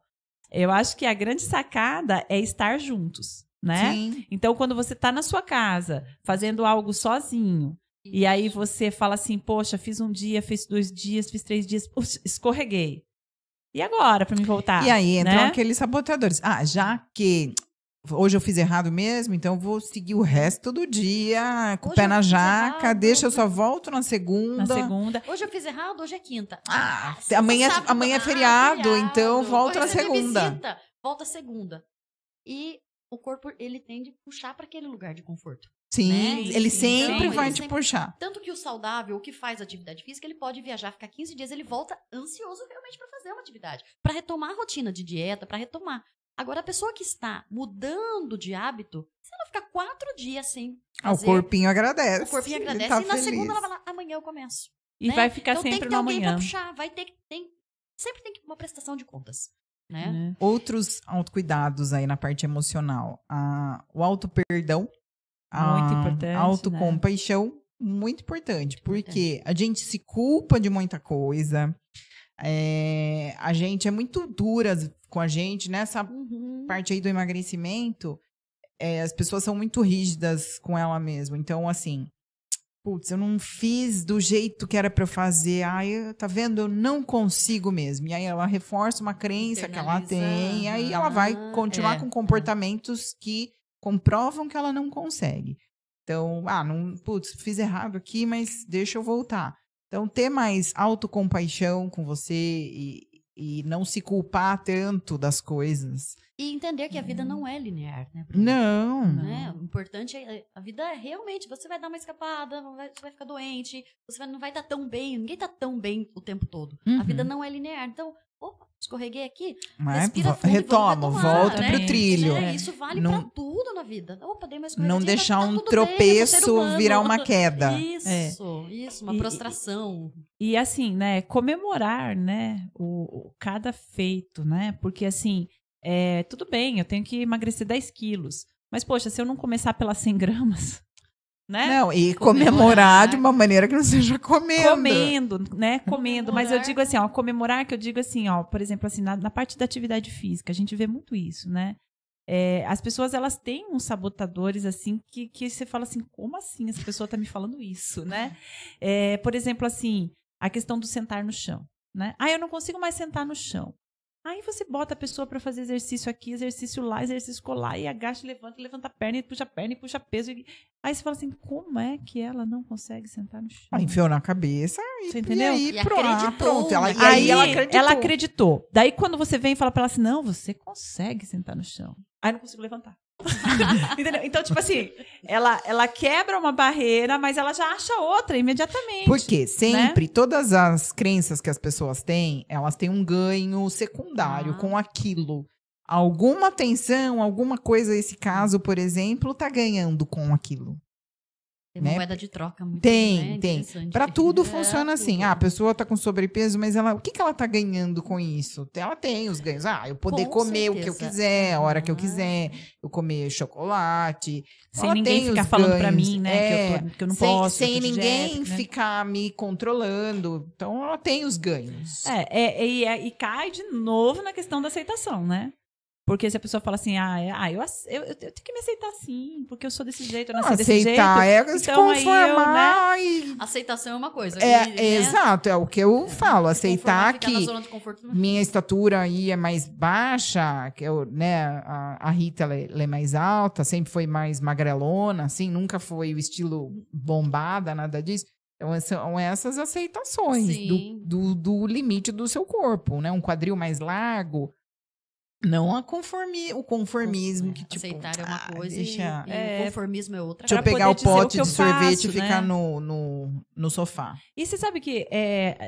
Eu acho que a grande sacada é estar juntos, né? Sim. Então, quando você está na sua casa, fazendo algo sozinho, e aí você fala assim, poxa, fiz um dia, fiz 2 dias, fiz 3 dias, puxa, escorreguei. E agora, para me voltar? E aí entram né? aqueles sabotadores. Já que hoje eu fiz errado mesmo, então eu vou seguir o resto do dia com o pé na jaca, deixa eu só volto na segunda. Na segunda. Hoje eu fiz errado, hoje é quinta. Amanhã é feriado, então volto na segunda. Visita, volta segunda. E o corpo, ele tende a puxar para aquele lugar de conforto. Sim, né? ele sempre vai ele te sempre... puxar. Tanto que o saudável, o que faz atividade física, ele pode viajar, ficar 15 dias, ele volta ansioso realmente para fazer uma atividade. Para retomar a rotina de dieta, para retomar. Agora, a pessoa que está mudando de hábito, se ela ficar 4 dias sem fazer... O corpinho agradece. O corpinho agradece. Tá e na feliz. segunda ela vai lá, amanhã eu começo. E né? vai ficar então, sempre tem que no ter alguém amanhã. pra puxar. Sempre tem que uma prestação de contas. Né? Outros autocuidados aí na parte emocional. O auto-perdão. Muito importante, A autocompaixão, muito importante. Porque a gente se culpa de muita coisa. A gente é muito dura com a gente. Nessa parte aí do emagrecimento, as pessoas são muito rígidas com ela mesma. Então, assim... Putz, eu não fiz do jeito que era pra eu fazer. Tá vendo? Eu não consigo mesmo. E aí ela reforça uma crença que ela tem. E aí ela vai continuar com comportamentos que comprovam que ela não consegue. Então, fiz errado aqui, mas deixa eu voltar. Então, ter mais autocompaixão com você e não se culpar tanto das coisas. E entender que a vida não é linear, né? Não. Né? O importante a vida é realmente, você vai dar uma escapada, você vai ficar doente, você não vai estar tão bem, ninguém está tão bem o tempo todo. A vida não é linear. Então, escorreguei aqui, respira fundo retoma, volta pro trilho. Isso vale pra tudo na vida. Dei uma escorregadinha, não deixar tá um tudo tropeço bem, virar uma queda. Isso, uma prostração. E assim, né, comemorar, né, cada feito, né, porque assim, tudo bem, eu tenho que emagrecer 10 quilos, mas poxa, se eu não começar pelas 100 gramas, né? Não, e comemorar de uma maneira que não seja comendo. Comendo. Mas eu digo assim, comemorar, que eu digo assim, por exemplo, assim, na parte da atividade física, a gente vê muito isso, né? As pessoas, elas têm uns sabotadores, assim, que você fala assim, como assim essa pessoa tá me falando isso, né? Por exemplo, assim, a questão do sentar no chão, né? Eu não consigo mais sentar no chão. Aí você bota a pessoa para fazer exercício aqui, exercício lá, exercício colar, e agacha, levanta a perna, e puxa peso. Aí você fala assim, como é que ela não consegue sentar no chão? Enfiou na cabeça você entendeu? E acreditou. Aí ela acreditou. Daí quando você vem e fala pra ela assim, não, você consegue sentar no chão. Aí não consigo levantar. Entendeu? Então, tipo assim, ela quebra uma barreira, mas ela já acha outra imediatamente. Porque sempre, todas as crenças que as pessoas têm, elas têm um ganho secundário com aquilo. Alguma tensão, alguma coisa, esse caso, por exemplo, tá ganhando com aquilo. Tem uma moeda de troca muito Tem. Pra tudo funciona assim. A pessoa tá com sobrepeso, mas o que ela tá ganhando com isso? Ela tem os ganhos. Eu poder comer o que eu quiser, a hora que eu quiser, eu comer chocolate. Sem ninguém ficar falando pra mim, né, que eu não posso. Sem ninguém ficar me controlando. Então, ela tem os ganhos. E cai de novo na questão da aceitação, né? Porque se a pessoa fala assim, eu tenho que me aceitar sim, porque eu sou desse jeito, eu nasci desse jeito. Aceitar, se conformar. Aceitação é uma coisa. Exato, é o que eu falo. Aceitar que na zona de conforto, minha estatura aí é mais baixa, que a Rita ela é mais alta, sempre foi mais magrelona, assim, nunca foi o estilo bombada, nada disso. Então, são essas aceitações do limite do seu corpo, né? Um quadril mais largo. Não o conformismo que, tipo... Aceitar é uma coisa e o conformismo é outra. Deixa eu pegar o pote de sorvete e ficar no sofá. E você sabe que,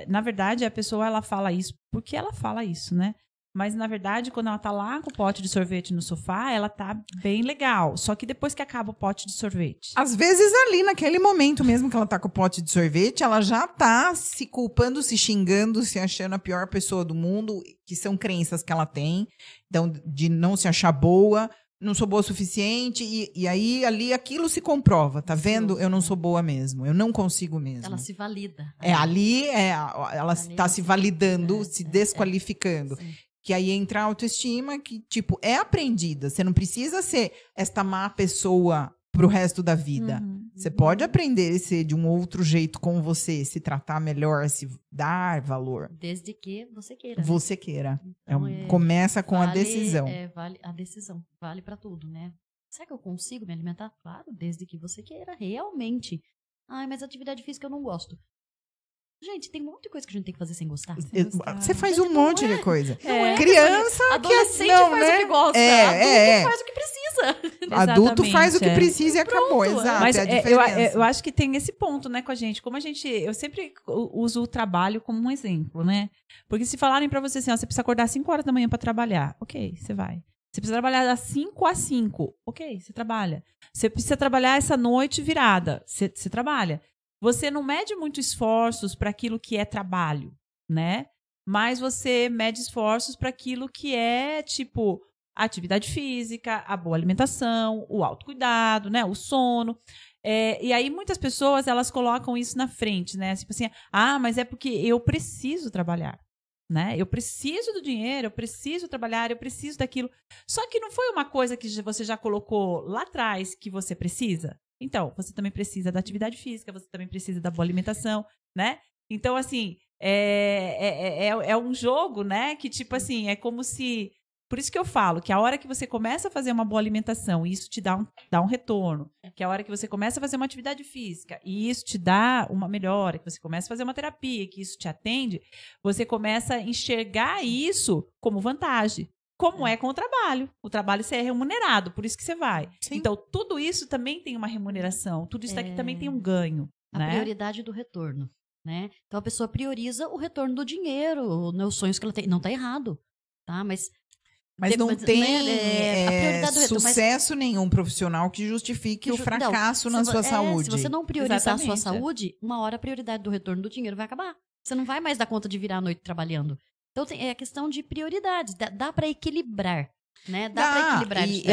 na verdade, a pessoa, ela fala isso porque ela fala isso, né? mas na verdade, quando ela tá lá com o pote de sorvete no sofá, ela tá bem legal. Só que depois que acaba o pote de sorvete. Às vezes ali, naquele momento mesmo que ela tá com o pote de sorvete, ela já tá se culpando, se xingando, se achando a pior pessoa do mundo, que são crenças que ela tem, então, de não se achar boa, não sou boa o suficiente, e aí ali aquilo se comprova, tá vendo? Eu não sou boa mesmo, eu não consigo mesmo. Ela se valida. Ela está se validando, se desqualificando. Sim. Que aí entra a autoestima, que, tipo, é aprendida. Você não precisa ser esta má pessoa pro resto da vida. Você pode aprender a ser de um outro jeito com você, se tratar melhor, se dar valor. Desde que você queira. Você queira. Então, começa com a decisão. Vale a decisão. Vale pra tudo, né? Será que eu consigo me alimentar? Claro, desde que você queira, realmente. Ai, mas atividade física eu não gosto. Gente, tem um monte de coisa que a gente tem que fazer sem gostar. Você faz um monte de coisa. Criança adolescente faz o que gosta. Adulto faz o que precisa. Adulto faz o que precisa e acabou. Exato. Mas é a diferença. eu acho que tem esse ponto, né, com a gente. Eu sempre uso o trabalho como um exemplo, né? Porque se falarem pra você assim, ó, você precisa acordar às 5 horas da manhã pra trabalhar. Ok, você vai. Você precisa trabalhar das 5 às 5. Ok, você trabalha. Você precisa trabalhar essa noite virada. Você trabalha. Você não mede muito esforços para aquilo que é trabalho, né? Mas você mede esforços para aquilo que é, tipo, a atividade física, a boa alimentação, o autocuidado, né? O sono. E aí muitas pessoas, elas colocam isso na frente, né? Tipo assim, mas é porque eu preciso trabalhar, né? Eu preciso do dinheiro, eu preciso trabalhar, eu preciso daquilo. Só que não foi uma coisa que você já colocou lá atrás que você precisa? Então, você também precisa da atividade física, você também precisa da boa alimentação, né? Então, assim, é um jogo, né? Que, tipo assim, é como se... Por isso que eu falo que a hora que você começa a fazer uma boa alimentação e isso te dá um retorno, que a hora que você começa a fazer uma atividade física e isso te dá uma melhora, que você começa a fazer uma terapia, que isso te atende, você começa a enxergar isso como vantagem. Como é com o trabalho. O trabalho você é remunerado, por isso que você vai. Sim. Então, tudo isso também tem uma remuneração. Tudo isso aqui também tem um ganho. A prioridade do retorno, né? Então, a pessoa prioriza o retorno do dinheiro, os sonhos que ela tem. Não está errado, tá? Mas não tem sucesso nenhum profissional que justifique o fracasso na sua saúde. Se você não priorizar a sua saúde, uma hora a prioridade do retorno do dinheiro vai acabar. Você não vai mais dar conta de virar a noite trabalhando. Então, é a questão de prioridades. Dá para equilibrar, né? Dá para equilibrar isso.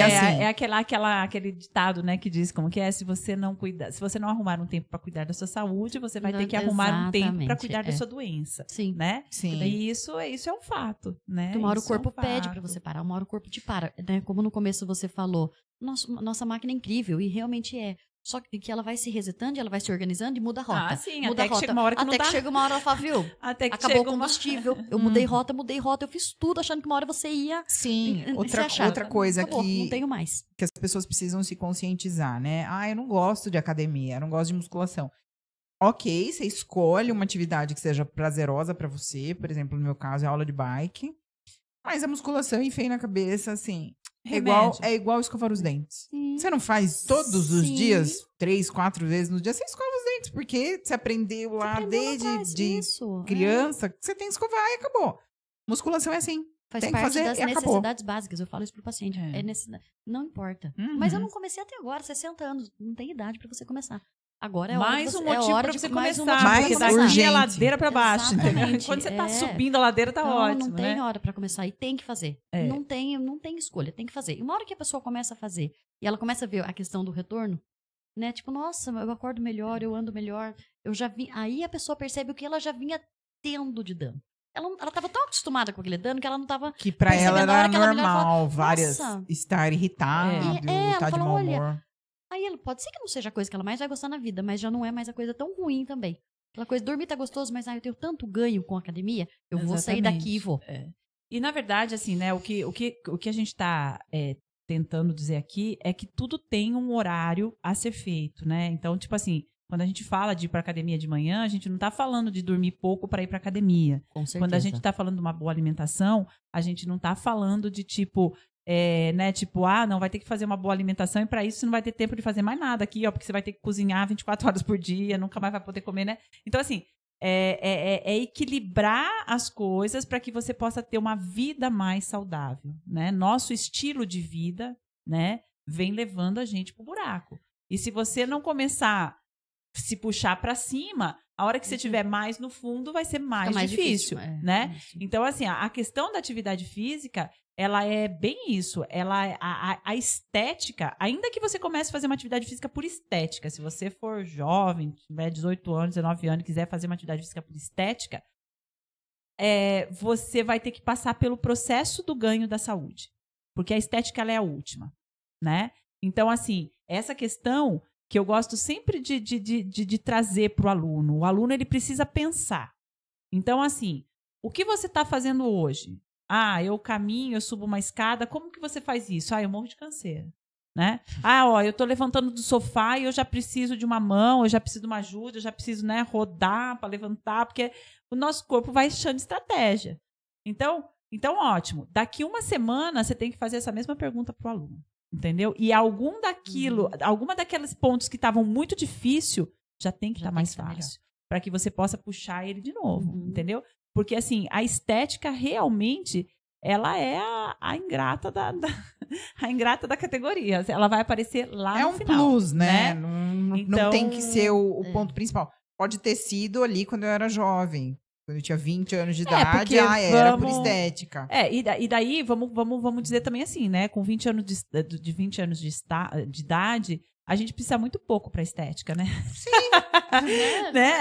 Aquele ditado, né, que diz como que é, se você não arrumar um tempo para cuidar da sua saúde, você vai ter que arrumar um tempo para cuidar da sua doença. Sim. Né? Sim. E isso é um fato, né? Então, uma hora o corpo pede para você parar, uma hora o corpo te para. Né? Como no começo você falou, nossa máquina é incrível, e realmente é. Só que ela vai se resetando, ela vai se organizando e muda a rota. Sim, muda até que chega uma hora que até que chega uma hora ela fala, viu? Acabou o combustível. Eu mudei rota, eu fiz tudo achando que uma hora você ia. Sim, outra coisa acabou, que não tenho mais. Que as pessoas precisam se conscientizar, né? Eu não gosto de academia, eu não gosto de musculação. Ok, você escolhe uma atividade que seja prazerosa pra você, por exemplo, no meu caso é aula de bike, mas a musculação enfia na cabeça, assim, é igual escovar os dentes. Sim. Você não faz todos os dias, 3, 4 vezes no dia, você escova os dentes, porque você aprendeu lá desde criança, você tem que escovar e acabou. Musculação é assim. Faz tem parte que fazer das e necessidades básicas, eu falo isso pro paciente. Não importa. Mas eu não comecei até agora, 60 anos, não tem idade pra você começar. Agora é mais um motivo pra você começar. Mais urgente. A ladeira pra baixo. Quando você tá subindo a ladeira, tá ótimo. Não tem hora pra começar e tem que fazer. Não tem escolha, tem que fazer. E uma hora que a pessoa começa a fazer e ela começa a ver a questão do retorno, né? Tipo, nossa, eu acordo melhor, eu ando melhor. Aí a pessoa percebe o que ela já vinha tendo de dano. Ela tava tão acostumada com aquele dano que ela não tava. Que pra ela era normal, várias estar irritada, estar de mau humor. Aí pode ser que não seja a coisa que ela mais vai gostar na vida, mas já não é mais a coisa tão ruim também. Aquela coisa, dormir tá gostoso, mas eu tenho tanto ganho com a academia, eu vou sair daqui e vou. E na verdade, assim, né, o que a gente tá tentando dizer aqui é que tudo tem um horário a ser feito, né? Então, tipo assim, quando a gente fala de ir pra academia de manhã, a gente não tá falando de dormir pouco para ir pra academia. Com certeza. Quando a gente tá falando de uma boa alimentação, a gente não tá falando de tipo... né, tipo, não, vai ter que fazer uma boa alimentação e para isso você não vai ter tempo de fazer mais nada aqui, ó, porque você vai ter que cozinhar 24 horas por dia, nunca mais vai poder comer, né? Então, assim, é equilibrar as coisas para que você possa ter uma vida mais saudável, né? Nosso estilo de vida, né, vem levando a gente pro buraco. E se você não começar a se puxar para cima, a hora que você estiver mais no fundo vai ser mais difícil, né? Então, assim, a questão da atividade física, ela é bem isso. A estética, ainda que você comece a fazer uma atividade física por estética, se você for jovem, tiver 18 anos, 19 anos, quiser fazer uma atividade física por estética, você vai ter que passar pelo processo do ganho da saúde. Porque a estética, ela é a última, né? Então, assim, essa questão que eu gosto sempre de trazer para o aluno. O aluno, ele precisa pensar. Então, assim, o que você está fazendo hoje? Eu caminho, eu subo uma escada. Como que você faz isso? Eu morro de canseira, né? Eu tô levantando do sofá e eu já preciso de uma mão, eu já preciso de uma ajuda, eu já preciso, né, rodar para levantar, porque o nosso corpo vai achando estratégia. Então, ótimo. Daqui uma semana, você tem que fazer essa mesma pergunta para o aluno, entendeu? E alguma daqueles pontos que estavam muito difícil, já tem que estar mais fácil, para que você possa puxar ele de novo, entendeu? Porque, assim, a estética realmente, ela é a ingrata a ingrata da categoria. Ela vai aparecer lá no final. É um plus, né? Não tem que ser o ponto principal. Pode ter sido ali quando eu era jovem. Quando eu tinha 20 anos de idade, era por estética. E daí, vamos dizer também assim, né? Com 20 anos de 20 anos de idade, a gente precisa muito pouco para estética, né? Sim. Né?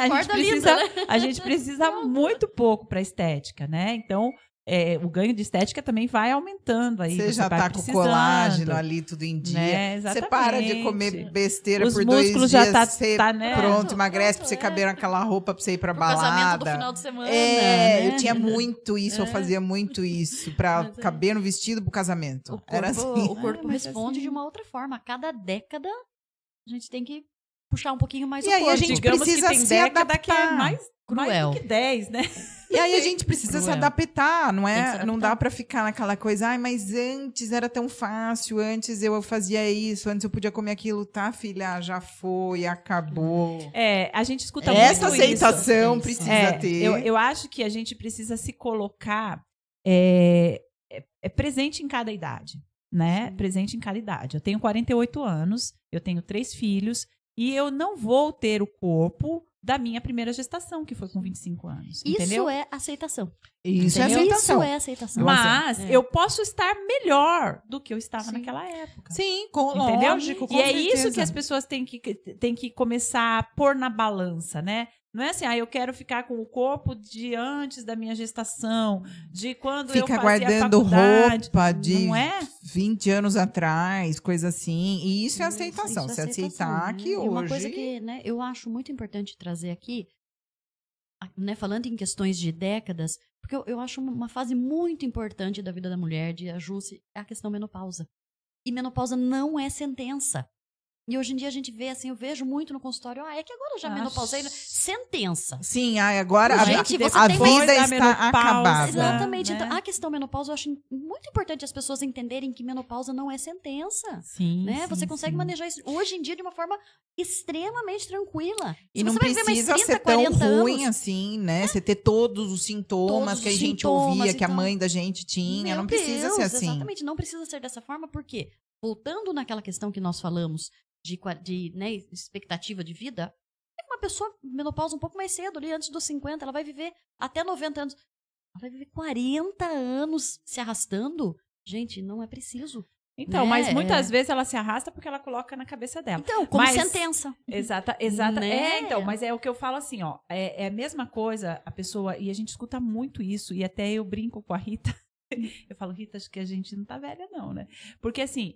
A gente precisa muito pouco para estética, né? Então, o ganho de estética também vai aumentando aí. Você já tá com colágeno ali tudo em dia. Né? Você para de comer besteira por 2 dias, já você né? pronto, emagrece pra você caber naquela roupa pra você ir pra balada. Casamento do final de semana. Né? Eu tinha muito isso, eu fazia muito isso pra caber no vestido pro casamento. Era assim. O corpo responde de uma outra forma. A cada década, a gente tem que puxar um pouquinho mais o corpo. E aí a gente precisa se adaptar. Que é mais do que 10, né? E aí a gente precisa se adaptar, não é? Não dá pra ficar naquela coisa, mas antes era tão fácil, antes eu fazia isso, antes eu podia comer aquilo, tá, filha? Já foi, acabou. A gente escuta muito isso. Essa aceitação precisa ter. Eu acho que a gente precisa se colocar presente em cada idade, né? Presente em cada idade. Eu tenho 48 anos, eu tenho 3 filhos, e eu não vou ter o corpo da minha primeira gestação, que foi com 25 anos. Entendeu? Isso é aceitação. Isso é aceitação. Mas eu posso estar melhor do que eu estava naquela época. Sim, entendeu? Lógico, com certeza. E é isso que as pessoas têm que começar a pôr na balança, né? Não é assim, eu quero ficar com o corpo de antes da minha gestação, de quando eu fazia guardando faculdade. Roupa de 20 anos atrás, coisa assim. E isso é aceitação. Você aceitar que hoje... Uma coisa que, né, eu acho muito importante trazer aqui, né, falando em questões de décadas, porque eu acho uma fase muito importante da vida da mulher, de ajuste, é a questão menopausa. E menopausa não é sentença. E hoje em dia a gente vê, assim, eu vejo muito no consultório, é que agora eu já menopausei, sentença. Sim, agora a vida está acabada. Exatamente. Né? Então, a questão menopausa, eu acho muito importante as pessoas entenderem que menopausa não é sentença. Sim, né? Você consegue manejar isso hoje em dia de uma forma extremamente tranquila. E não precisa ser tão ruim assim, né? Você ter todos os sintomas que a gente ouvia, que a mãe da gente tinha. Não precisa ser assim. Exatamente, não precisa ser dessa forma, porque, voltando naquela questão que nós falamos, de né, expectativa de vida, uma pessoa menopausa um pouco mais cedo, ali antes dos 50, ela vai viver até 90 anos. Ela vai viver 40 anos se arrastando. Gente, não é preciso. Então, mas muitas vezes ela se arrasta porque ela coloca na cabeça dela. Então, como sentença. Exata. Né? Então, mas é o que eu falo assim, é a mesma coisa, a pessoa, e a gente escuta muito isso, e até eu brinco com a Rita. Eu falo, Rita, acho que a gente não tá velha não, né? Porque assim,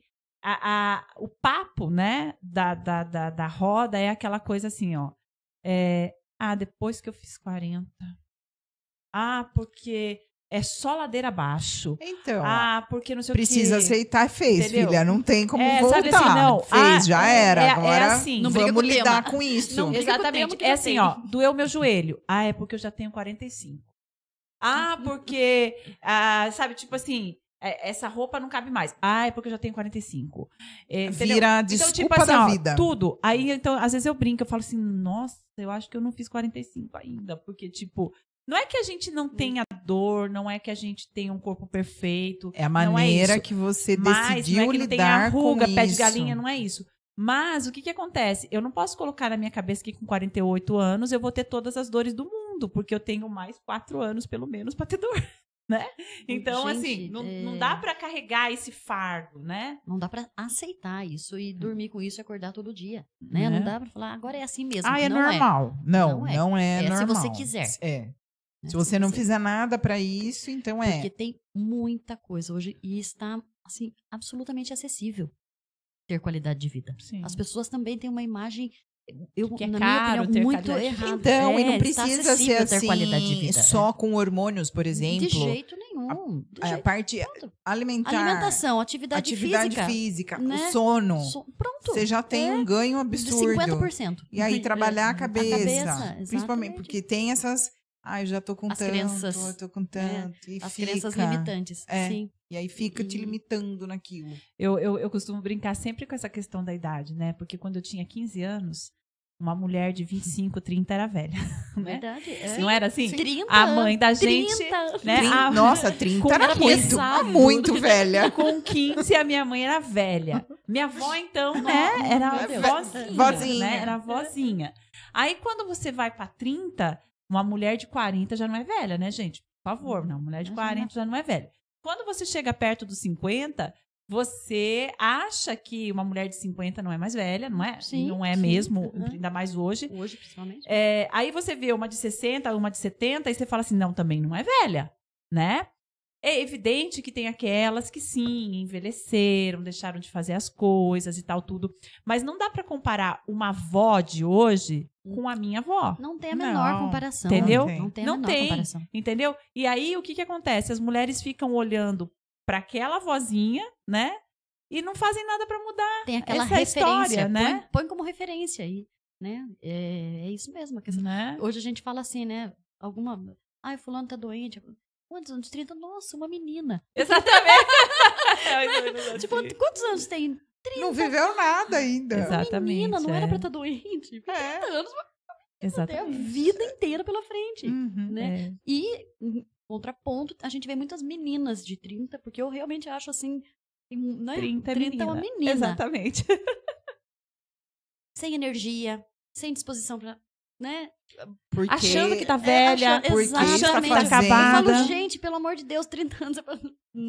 o papo, né, da roda é aquela coisa assim, depois que eu fiz 40. Porque é só ladeira abaixo. Então, porque não sei precisa aceitar, fez, entendeu? Filha, não tem como voltar. Sabe assim, não, fez, já era, agora assim, não vamos lidar com isso. Não, exatamente, é assim, doeu meu joelho. É porque eu já tenho 45. Porque, sabe, tipo assim, essa roupa não cabe mais. É porque eu já tenho 45. Entendeu? Vira Então, desculpa tipo assim, da ó, vida. tudo. Aí, então, às vezes eu brinco, eu falo assim, nossa, eu acho que eu não fiz 45 ainda. Porque, tipo, não é que a gente não tenha dor, não é que a gente tenha um corpo perfeito. É a não é maneira isso. que você Mas decidiu não é que não tenha lidar ruga, com pé isso. de galinha, não é isso. Mas o que acontece? Eu não posso colocar na minha cabeça que com 48 anos eu vou ter todas as dores do mundo, porque eu tenho mais 4 anos, pelo menos, para ter dor, né? Então, Gente, assim, não dá para carregar esse fardo, né? Não dá pra aceitar isso e dormir com isso e acordar todo dia, Né? né? Não dá pra falar, agora é assim mesmo. É não normal. Não é normal. Se você quiser. É. Né? Se você não fizer nada pra isso, então Porque tem muita coisa hoje e está, assim, absolutamente acessível ter qualidade de vida. Sim. As pessoas também têm uma imagem, Que é na caro minha ter opinião, muito qualidade de vida. errada. Então, e não está precisa ser acessível ter qualidade de assim, vida. só com hormônios, por exemplo. De jeito nenhum. A parte Pronto. alimentar. Alimentação, atividade física, o né? sono. Pronto. Você já tem um ganho absurdo. De 50%. E aí, trabalhar a cabeça. exatamente. Principalmente porque tem essas... eu já tô com As tanto, crenças, eu tô com tanto. E As fica, crenças limitantes. É. Sim. E aí fica te limitando naquilo. Eu costumo brincar sempre com essa questão da idade, né? Porque quando eu tinha 15 anos, uma mulher de 25, 30 era velha. Né? Verdade. Não era assim? 30, A mãe da gente... 30. Né? Nossa, 30 com era pesado. muito velha. Com 15, a minha mãe era velha. Minha avó, então, né? Era Meu vozinha. Deus. Vozinha. Né? Era vozinha. Aí, quando você vai pra 30, uma mulher de 40 já não é velha, né, gente? Por favor, não. Mulher de 40 já não é velha. Quando você chega perto dos 50, você acha que uma mulher de 50 não é mais velha, não é? Sim, não é sim. mesmo, ainda mais hoje. Hoje, principalmente. Aí você vê uma de 60, uma de 70, e você fala assim, não, também não é velha, né? É evidente que tem aquelas que sim, envelheceram, deixaram de fazer as coisas e tal, tudo. Mas não dá pra comparar uma avó de hoje com a minha avó. Não tem a menor Não. comparação. Entendeu? Não tem a Não menor tem. comparação. Entendeu? E aí, o que acontece? As mulheres ficam olhando para aquela vozinha, né? E não fazem nada para mudar. Tem aquela Essa é a referência. história, né? Põe como referência aí, né? É isso mesmo. Né? Hoje a gente fala assim, né? Ai, fulano tá doente. Quantos anos? 30? Nossa, uma menina. Exatamente. Tipo, quantos anos tem? Não viveu nada ainda. Exatamente. Menina, não era é. pra estar doente. 30 anos, tem a Exatamente. vida inteira pela frente. Uhum. Né? É. E, em contraponto, a gente vê muitas meninas de 30, porque eu realmente acho assim, né? 30 é uma menina. Exatamente. Sem energia, sem disposição pra, né? Porque Achando que tá velha, achando- exatamente. achando que tá Eu acabada. falo, gente, pelo amor de Deus, 30 anos é pra...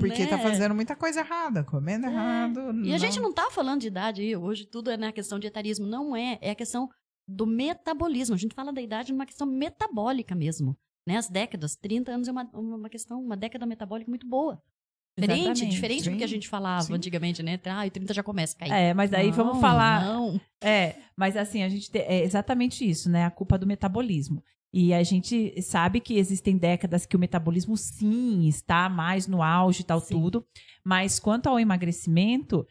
Porque tá né? fazendo muita coisa errada, comendo errado. E a gente não tá falando de idade aí, hoje tudo é na questão de etarismo, não é, é a questão do metabolismo. A gente fala da idade numa questão metabólica mesmo, né? As décadas, 30 anos é uma questão, uma década metabólica muito boa. Diferente do que a Sim, gente falava sim. antigamente, né? 30 já começa a cair. É, mas aí vamos Não, falar. Não. Mas assim, a gente é exatamente isso, né? A culpa do metabolismo. E a gente sabe que existem décadas que o metabolismo, sim, está mais no auge e tal, Sim. tudo. Mas quanto ao emagrecimento,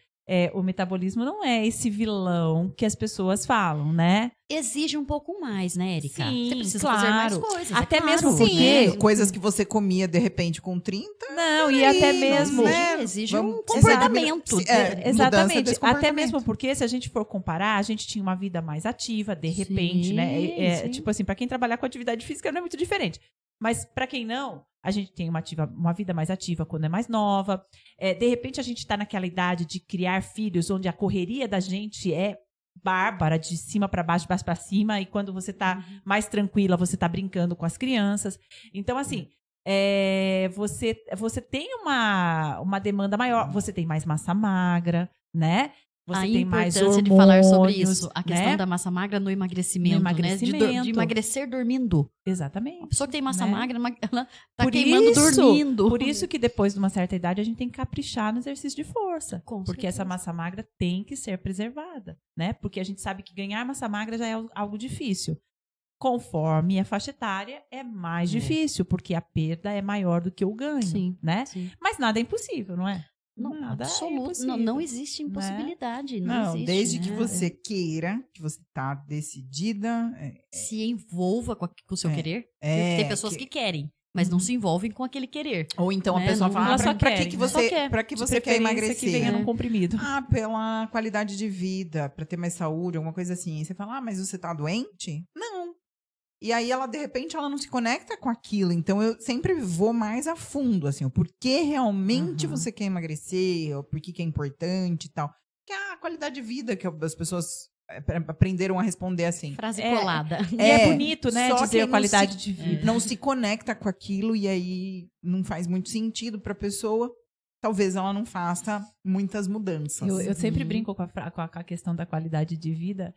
o metabolismo não é esse vilão que as pessoas falam, né? Exige um pouco mais, né, Erika? Sim, Você precisa claro. fazer mais coisas. Até é claro, mesmo né? porque- Coisas que você comia de repente com 30. Não, e até Aí, mesmo. né? Exige Vamos- um comportamento. mudança Exatamente. desse Até comportamento. mesmo porque, se a gente for comparar, a gente tinha uma vida mais ativa, de repente, Sim, né? sim. Tipo assim, para quem trabalhar com atividade física não é muito diferente. Mas para quem não, a gente tem uma vida mais ativa quando é mais nova. De repente, a gente está naquela idade de criar filhos, onde a correria da gente é bárbara, de cima para baixo, de baixo para cima, e quando você tá mais tranquila, você tá brincando com as crianças. Então, assim, você tem uma demanda maior, você tem mais massa magra, né? Você A tem mais importância hormônios, de falar sobre isso. A questão né? da massa magra no emagrecimento, No né? emagrecimento. De emagrecer dormindo. A Exatamente. pessoa que tem massa Né? magra, ela tá Por queimando isso- dormindo. Por isso que depois de uma certa idade a gente tem que caprichar no exercício de força. Com Porque certeza. essa massa magra tem que ser preservada, né? Porque a gente sabe que ganhar massa magra já é algo difícil. Conforme a faixa etária, é mais difícil, porque a perda é maior do que o ganho, Sim, né? sim. Mas nada é impossível, não é? Não, Nada é absoluto. impossível, Não existe né? impossibilidade. Não, existe, desde que né? você queira, que você tá decidida. se envolva com o seu É. querer. É, Tem pessoas que querem. mas não se envolvem com aquele querer. Ou então a Né? pessoa Não- fala, Elas só pra querem, que né? Só você, quer. pra que De você quer preferência que venha emagrecer? num comprimido. Ah, pela qualidade de vida, pra ter mais saúde, alguma coisa assim. E você fala, mas você tá doente? Não. E aí ela, de repente, ela não se conecta com aquilo. Então eu sempre vou mais a fundo, assim, o porquê realmente você quer emagrecer, o porquê que é importante e tal. Que é a qualidade de vida que as pessoas aprenderam a responder assim. Frase É, colada. E é bonito, né, só dizer quem a não qualidade se- de vida. Não se conecta com aquilo e aí não faz muito sentido pra pessoa. Talvez ela não faça muitas mudanças. Eu sempre brinco com a questão da qualidade de vida.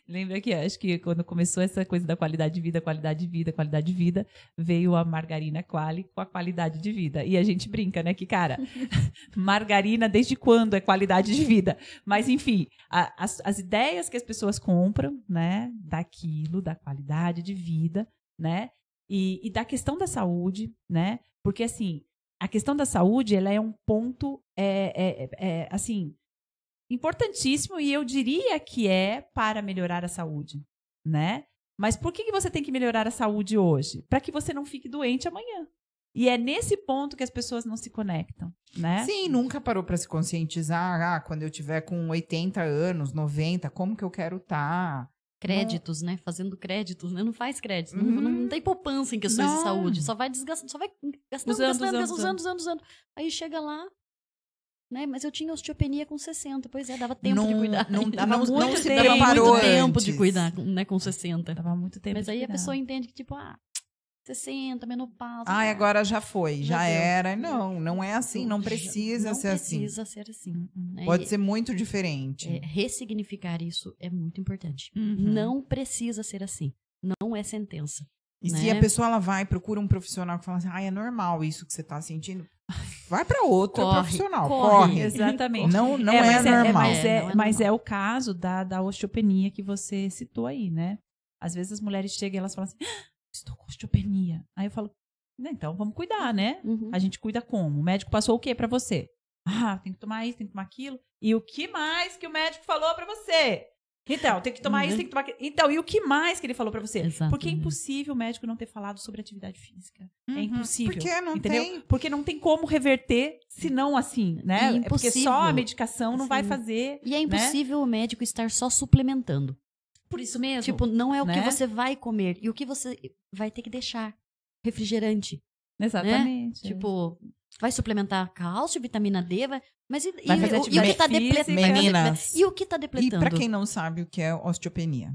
Lembra que acho que quando começou essa coisa da qualidade de vida, qualidade de vida, qualidade de vida, veio a margarina Quali com a qualidade de vida. E a gente brinca, né? Que, cara, margarina desde quando é qualidade de vida? Mas, enfim, as ideias que as pessoas compram, né? Daquilo, da qualidade de vida, né? E da questão da saúde, né? Porque, assim, a questão da saúde, ela é um ponto, assim, importantíssimo, e eu diria que é para melhorar a saúde, né? Mas por que você tem que melhorar a saúde hoje? Para que você não fique doente amanhã. E é nesse ponto que as pessoas não se conectam, né? Sim, nunca parou pra se conscientizar. Ah, quando eu tiver com 80 anos, 90, como que eu quero estar? Créditos, né? Fazendo créditos, né? Não faz créditos. Uhum. Não tem poupança em questões de Não. saúde. Só vai desgastando, só vai gastando. Aí chega lá, né? Mas eu tinha osteopenia com 60. Pois é, dava tempo de cuidar. Dava não muito se tempo. preparou muito tempo antes. de cuidar, né? Com 60. Tava muito tempo. Mas de aí a cuidar. pessoa entende que, tipo, 60, menopausa. Ai, agora já foi, já deu. era. Não é assim, não precisa não ser assim. precisa ser assim. Né? Pode E, ser muito diferente. ressignificar isso é muito importante. Uhum. Não precisa ser assim. Não é sentença. E né? se a pessoa ela vai, procura um profissional que fala assim, é normal isso que você tá sentindo, vai para outro profissional, corre. Exatamente. Não mas normal. Mas é o caso da osteopenia que você citou aí, né? Às vezes as mulheres chegam e elas falam assim, estou com osteopenia. Aí eu falo, então vamos cuidar, né? Uhum. A gente cuida como? O médico passou o quê pra você? Tem que tomar isso, tem que tomar aquilo. E o que mais que o médico falou pra você? Então, tem que tomar isso, tem que tomar aquilo. Então, e o que mais que ele falou pra você? Exatamente. Porque é impossível o médico não ter falado sobre atividade física. É impossível. Porque não entendeu? tem. Porque não tem como reverter se não assim, né? É Porque impossível. só a medicação não vai Sim. fazer. E é impossível o médico estar só suplementando. Por isso mesmo. Tipo, não é o que né? você vai comer. E o que você vai ter que deixar. Refrigerante. Exatamente. Tipo, vai suplementar cálcio, vitamina D, mas Vai fazer o que tá atividade física. Meninas. E o que tá E depletando? para quem não sabe o que é osteopenia?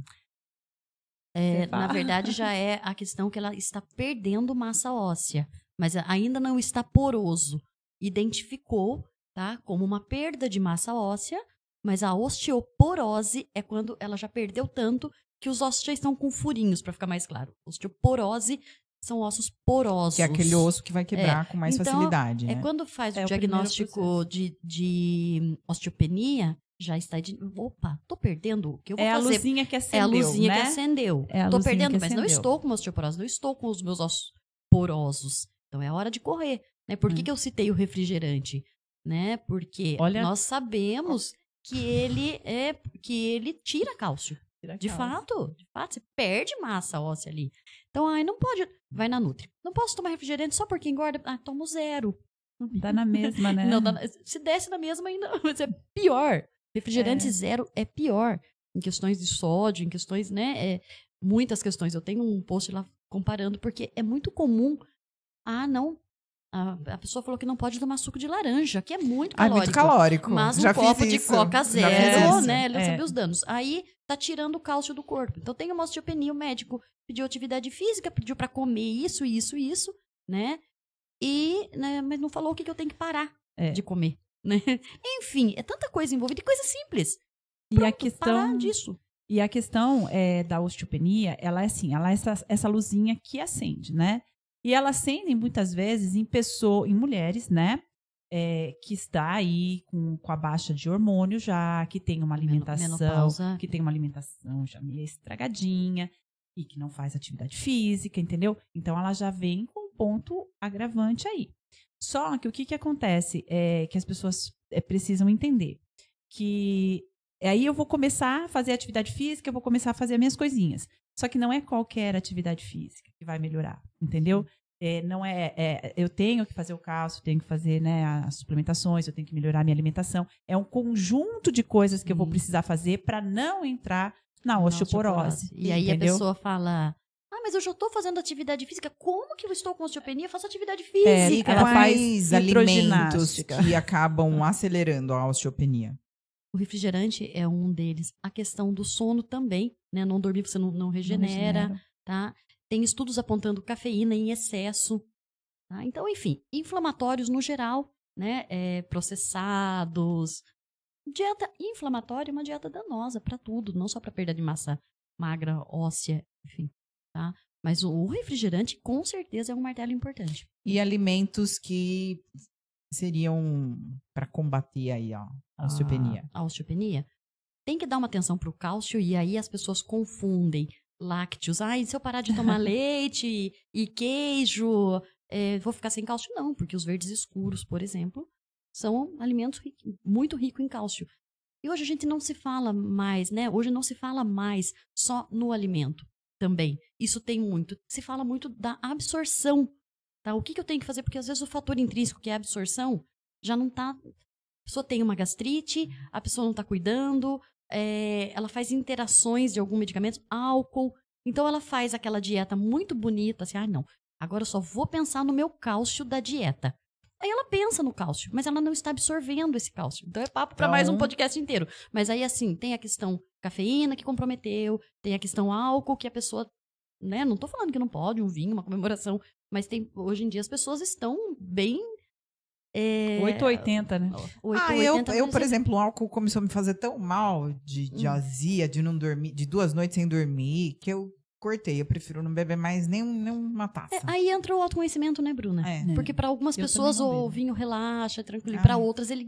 Na verdade, já é a questão que ela está perdendo massa óssea, mas ainda não está poroso. Identificou, tá, como uma perda de massa óssea, mas a osteoporose é quando ela já perdeu tanto que os ossos já estão com furinhos, para ficar mais claro. Osteoporose são ossos porosos. Que é aquele osso que vai quebrar com mais Então, facilidade, né? Quando faz É o o primeiro diagnóstico de osteopenia, já está opa, tô perdendo, o que eu vou É a fazer? luzinha que acendeu, É a luzinha né? que acendeu. É a Tô luzinha perdendo, que mas não acendeu. estou com uma osteoporose, não estou com os meus ossos porosos. Então é hora de correr, né? Por que eu citei o refrigerante? Né? Porque nós sabemos que ele tira cálcio. De fato, você perde massa óssea ali. Então, não pode. Vai na Nutri. Não posso tomar refrigerante só porque engorda. Tomo 0. Dá na mesma, né? Não, se desce na mesma ainda, mas é pior. Refrigerante 0 é pior. Em questões de sódio, em questões, né? Muitas questões. Eu tenho um post lá comparando, porque é muito comum. Não. A pessoa falou que não pode tomar suco de laranja, que é muito calórico. Muito calórico. Mas um Já copo fiz de isso. Coca Já fiz zero, isso. né? Ele sabe os danos. Aí tá tirando o cálcio do corpo. Então tem uma osteopenia, o médico pediu atividade física, pediu pra comer isso, né? Né, mas não falou o que eu tenho que parar de comer, né? Enfim, é tanta coisa envolvida e coisa simples. E a questão parar disso. E a questão da osteopenia, ela é assim, ela é essa luzinha que acende, né? E ela acende muitas vezes em mulheres, né? Que está aí com a baixa de hormônio já, que tem uma Menopausa. que tem uma alimentação já meio estragadinha e que não faz atividade física, entendeu? Então ela já vem com um ponto agravante aí. Só que o que acontece é que as pessoas precisam entender que aí eu vou começar a fazer atividade física, eu vou começar a fazer as minhas coisinhas. Só que não é qualquer atividade física que vai melhorar, entendeu? eu tenho que fazer o cálcio, tenho que fazer, né, as suplementações, eu tenho que melhorar a minha alimentação. É um conjunto de coisas que eu vou precisar fazer para não entrar na osteoporose. E aí entendeu? a pessoa fala, mas eu já estou fazendo atividade física, como que eu estou com osteopenia? Eu faço atividade física. Ela faz alimentos hidroginástica que acabam acelerando a osteopenia. O refrigerante é um deles. A questão do sono também, né? Não dormir, você não regenera, tá? Tem estudos apontando cafeína em excesso. Tá? Então, enfim, inflamatórios no geral, né? Processados. Dieta inflamatória é uma dieta danosa para tudo, não só para perda de massa magra, óssea, enfim, tá? Mas o refrigerante, com certeza, é um martelo importante. E alimentos que seriam para combater aí a osteopenia? A osteopenia. Tem que dar uma atenção para o cálcio e aí as pessoas confundem lácteos. E se eu parar de tomar leite e queijo, vou ficar sem cálcio? Não, porque os verdes escuros, por exemplo, são alimentos muito ricos em cálcio. E hoje a gente não se fala mais, né? Hoje não se fala mais só no alimento também. Isso tem muito. Se fala muito da absorção. Tá? O que eu tenho que fazer? Porque às vezes o fator intrínseco, que é a absorção, já não está... A pessoa tem uma gastrite, a pessoa não está cuidando, ela faz interações de algum medicamento, álcool. Então ela faz aquela dieta muito bonita, assim, não, agora eu só vou pensar no meu cálcio da dieta. Aí ela pensa no cálcio, mas ela não está absorvendo esse cálcio. Então é papo para mais um podcast inteiro. Mas aí, assim, tem a questão cafeína que comprometeu, tem a questão álcool que a pessoa, né, não tô falando que não pode, um vinho, uma comemoração, mas hoje em dia as pessoas estão bem... 880, né? 880, eu, por exemplo, o álcool começou a me fazer tão mal de azia, de não dormir, de 2 noites sem dormir, que eu cortei. Eu prefiro não beber mais nenhuma taça. Aí entra o autoconhecimento, né, Bruna? Porque para algumas pessoas o vinho relaxa, tranquilo. Para outras ele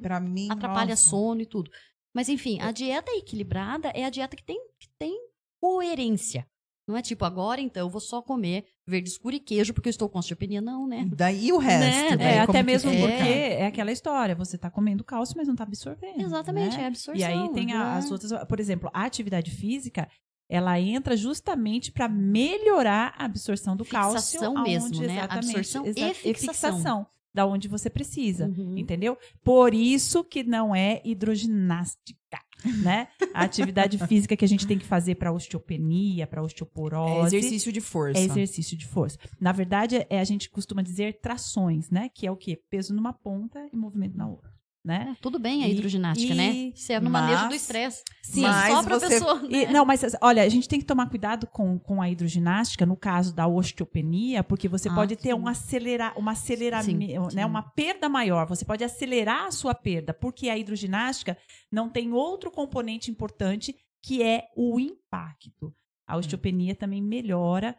atrapalha sono e tudo. Mas enfim, a dieta equilibrada é a dieta que tem coerência. Não é tipo, agora então eu vou só comer verde escuro e queijo porque eu estou com osteopenia. Não, né? Daí o resto. Né? Até mesmo porque é aquela história. Você está comendo cálcio, mas não está absorvendo. Exatamente, né? é absorção. E aí tem as outras... Por exemplo, a atividade física, ela entra justamente para melhorar a absorção do cálcio. Fixação mesmo, né? Absorção e fixação. Da onde você precisa, entendeu? Por isso que não é hidroginástica, né? A atividade física que a gente tem que fazer para osteopenia, para osteoporose. É exercício de força. É exercício de força. Na verdade, a gente costuma dizer trações, né? Que é o quê? Peso numa ponta e movimento na outra. Né? Tudo bem a hidroginástica, né? Isso é no manejo do estresse. Sim, só para pessoa. Né? Não, mas olha, a gente tem que tomar cuidado com a hidroginástica no caso da osteopenia, porque você pode ter um aceleramento, né? Uma perda maior. Você pode acelerar a sua perda, porque a hidroginástica não tem outro componente importante que é o impacto. A osteopenia também melhora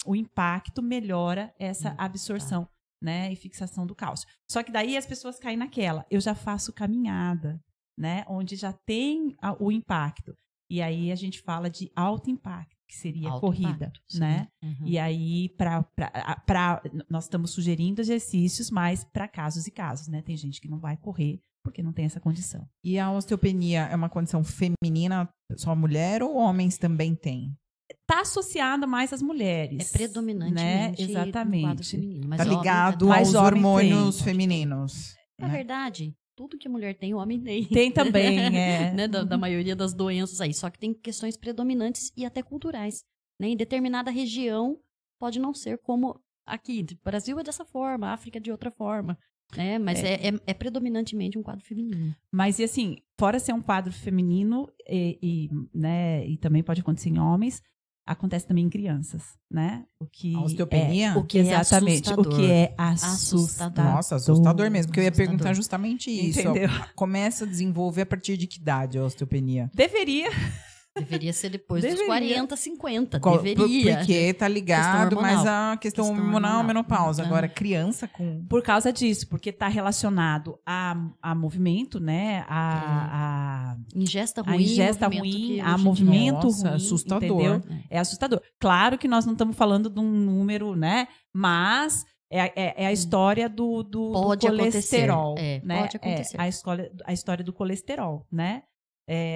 o impacto melhora essa absorção. Né, e fixação do cálcio. Só que daí as pessoas caem naquela. Eu já faço caminhada, né, onde já tem o impacto. E aí a gente fala de alto impacto, que seria corrida, né? E aí nós estamos sugerindo exercícios, mas para casos e casos, né? Tem gente que não vai correr porque não tem essa condição. E a osteopenia é uma condição feminina, só mulher ou homens também têm? Está associada mais às mulheres. É predominantemente, né? Exatamente. No quadro feminino. Mas tá ligado aos hormônios femininos. Na verdade, tudo que mulher tem, o homem tem. Tem também, né? Da maioria das doenças aí. Só que tem questões predominantes e até culturais. Né? Em determinada região, pode não ser como aqui. O Brasil é dessa forma, a África é de outra forma. Né? Mas é predominantemente um quadro feminino. Mas, e assim, fora ser um quadro feminino, né, e também pode acontecer em homens, acontece também em crianças, né? A osteopenia? Exatamente. O que é assustador. Nossa, assustador mesmo. Porque eu ia perguntar justamente isso. Entendeu? Começa a desenvolver a partir de que idade a osteopenia? Deveria ser depois dos 40, 50. Deveria. Porque tá ligado, mas a questão hormonal, menopausa. Agora, criança com... Por causa disso, porque tá relacionado a movimento, né? A ingesta ruim. A ingesta ruim, a movimento ruim. É assustador. Entendeu? É assustador. Claro que nós não estamos falando de um número, né? Mas... É a história do colesterol. Né? Pode acontecer. A história do colesterol, né?